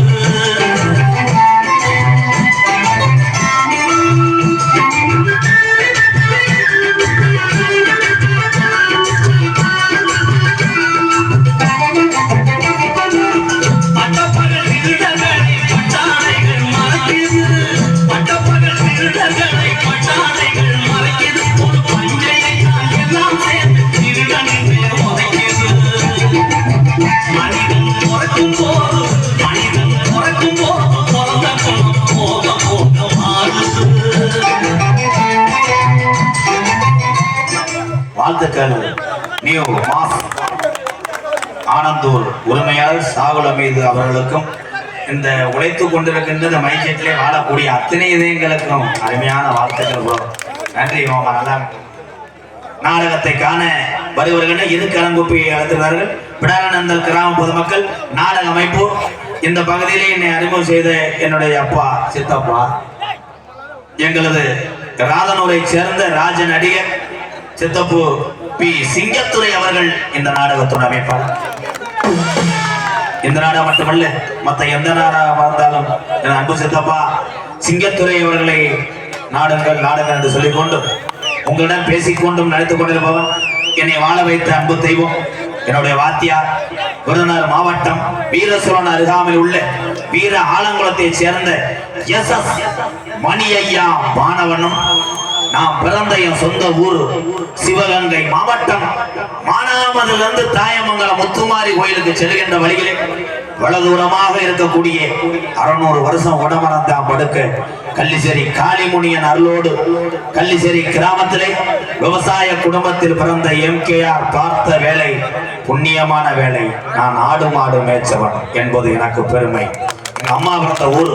வாழ்த்துக்கள். நியூ மாஸ் ஆனந்தூர் உரிமையாளர் சாகுல் அமீது அவர்களுக்கும் இந்த உழைத்துக் கொண்டிருக்கின்ற மைக்கெட்டிலே வாழக்கூடிய அத்தனை இதயங்களுக்கும் அருமையான வாழ்த்துக்கள். நன்றி மாமா. நல்லா நாடகத்தை காண வருவர்கள் இரு கலங்குப்பியை அழைத்துள்ளார்கள். பிடானந்தல் கிராம பொதுமக்கள் நாடக அமைப்பு இந்த பகுதியிலே என்னை அறிமுகம் செய்த என்னுடைய அப்பா சித்தப்பா எங்களது ராதனூரை சேர்ந்த ராஜ நடிகர் சித்தப்பு பி சிங்கத்துறை அவர்கள் இந்த நாடகத்தோடு அமைப்பார். இந்த நாடகம் மட்டுமல்ல, மற்ற எந்த நாடகம் இருந்தாலும் என் அன்பு சித்தப்பா சிங்கத்துறை அவர்களை நாடகங்கள் என்று சொல்லிக்கொண்டு உங்களிடம் பேசிக்கொண்டும் நடித்துக் கொண்டிருப்பவன் என்னை வாழ வைத்த அன்பு தெய்வம் என்னுடைய வாத்தியார் விருதுநகர் மாவட்டம் வீரசோழன் அருகாமையில் உள்ள வீர ஆலங்குளத்தை சேர்ந்த SS மணி ஐயா மாணவனும். நாம் பிறந்த என் சொந்த ஊர் சிவகங்கை மாவட்டம் மானாமதிலிருந்து தாயமங்கலம் முத்துமாரி கோயிலுக்கு செல்கின்ற வழியிலே வலதூரமாக இருக்கக்கூடிய 600 வருஷம் உடமரந்தான் படுக்க கள்ளிசேரி காளிமுனியன் அருளோடு கள்ளிசேரி கிராமத்திலே விவசாய குடும்பத்தில் பிறந்த MKR பார்த்த வேலை புண்ணியமான வேலை. நான் ஆடு மாடு மேய்ச்சவன் என்பது எனக்கு பெருமை. எங்க அம்மா பிறந்த ஊர்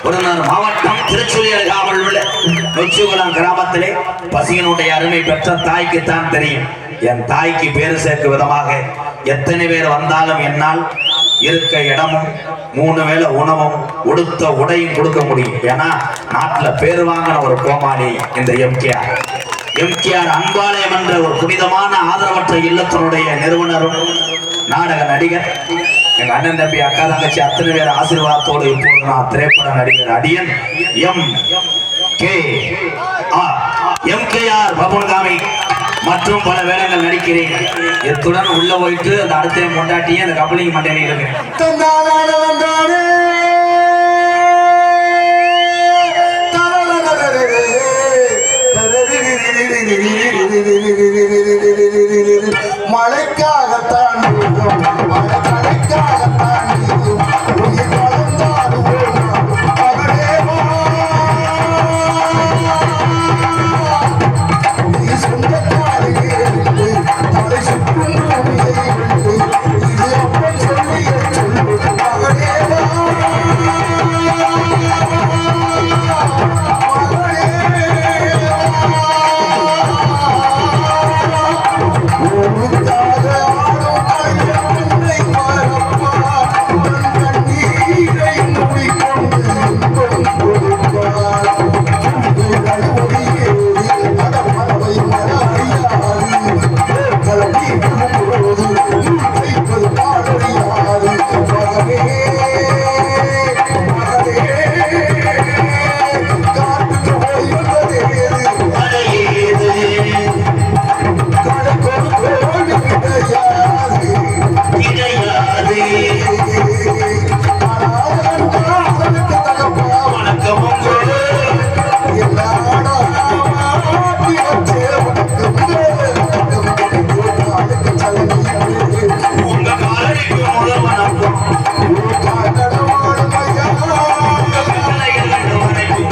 விருதுநகர் மாவட்டம் திருச்சுழி அருகாமல் உள்ள நொச்சிகுளம் கிராமத்திலே பசியினுடைய அருமை பெற்ற தாய்க்குத்தான் தெரியும். என் தாய்க்கு பேரு சேர்க்கும் விதமாக எத்தனை பேர் வந்தாலும் என்னால் இருக்க இடமும் 3 வேளை உணவும் உடுத்த உடையும் கொடுக்க முடியும். ஏன்னா நாட்டுல பேர் வாங்கின ஒரு கோமாளி இந்த MKR அன்பாலயம் என்ற ஒரு புனிதமான ஆதரவற்ற இல்லத்தினுடைய நிறுவனரும் நாடக நடிகர். எங்க அண்ணன் தம்பி அக்கா தங்கச்சி அத்தனை பேர் ஆசீர்வாதத்தோடு இப்போது நான் திரைப்பட நடிகர் அடியன் MKR பபுன்காமி மற்றும் பல வேலைகள் நடிக்கிறேன். எத்துடன் உள்ள போயிட்டு அந்த அடுத்த கொண்டாட்டியே அந்த கப்பலிங் மண்டேனி இருக்கேன். மழைக்காகத்தான் கிடையாது. வணக்கம் உங்க காலடிக்கு முதல் வணக்கம். உங்க கட்டளைகள் கண்டு வணக்கம்.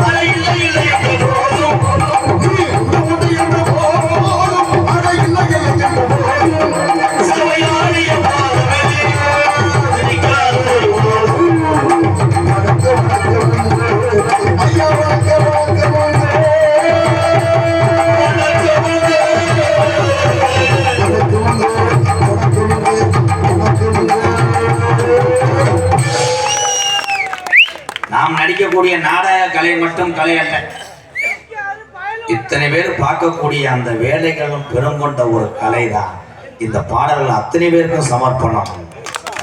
அட இல்லை இல்லை என்று போதும். சபையாடிய பாதமே நிற்காது ஒரு போதும். நாம் நடிக்கக்கூடிய நாடக கலை மட்டும் கலை அல்ல. இத்தனை பேர் பார்க்கக்கூடிய அந்த வேலைகளும் பெருங்கொண்ட ஒரு கலைதான். இந்த பாடல்கள் அத்தனை பேருக்கும் சமர்ப்பணம்.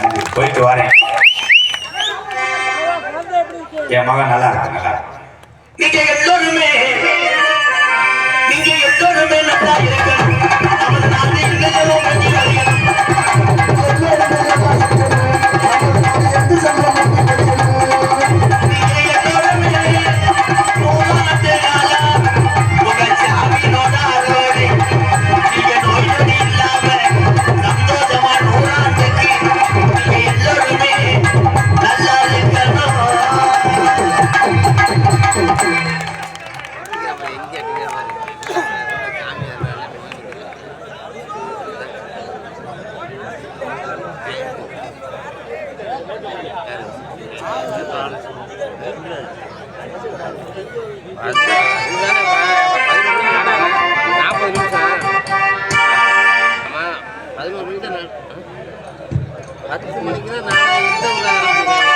நன்றி. போயிட்டு வரேன். என் மகன் நல்லா இருக்கு, நல்லா இருக்கு. நீங்க எல்லோருமே நல்லா இருக்கணும். நமது நாட்டில் எல்லோரும் வெற்றியாளர்கள். மணிக்கு தான் நான் எந்த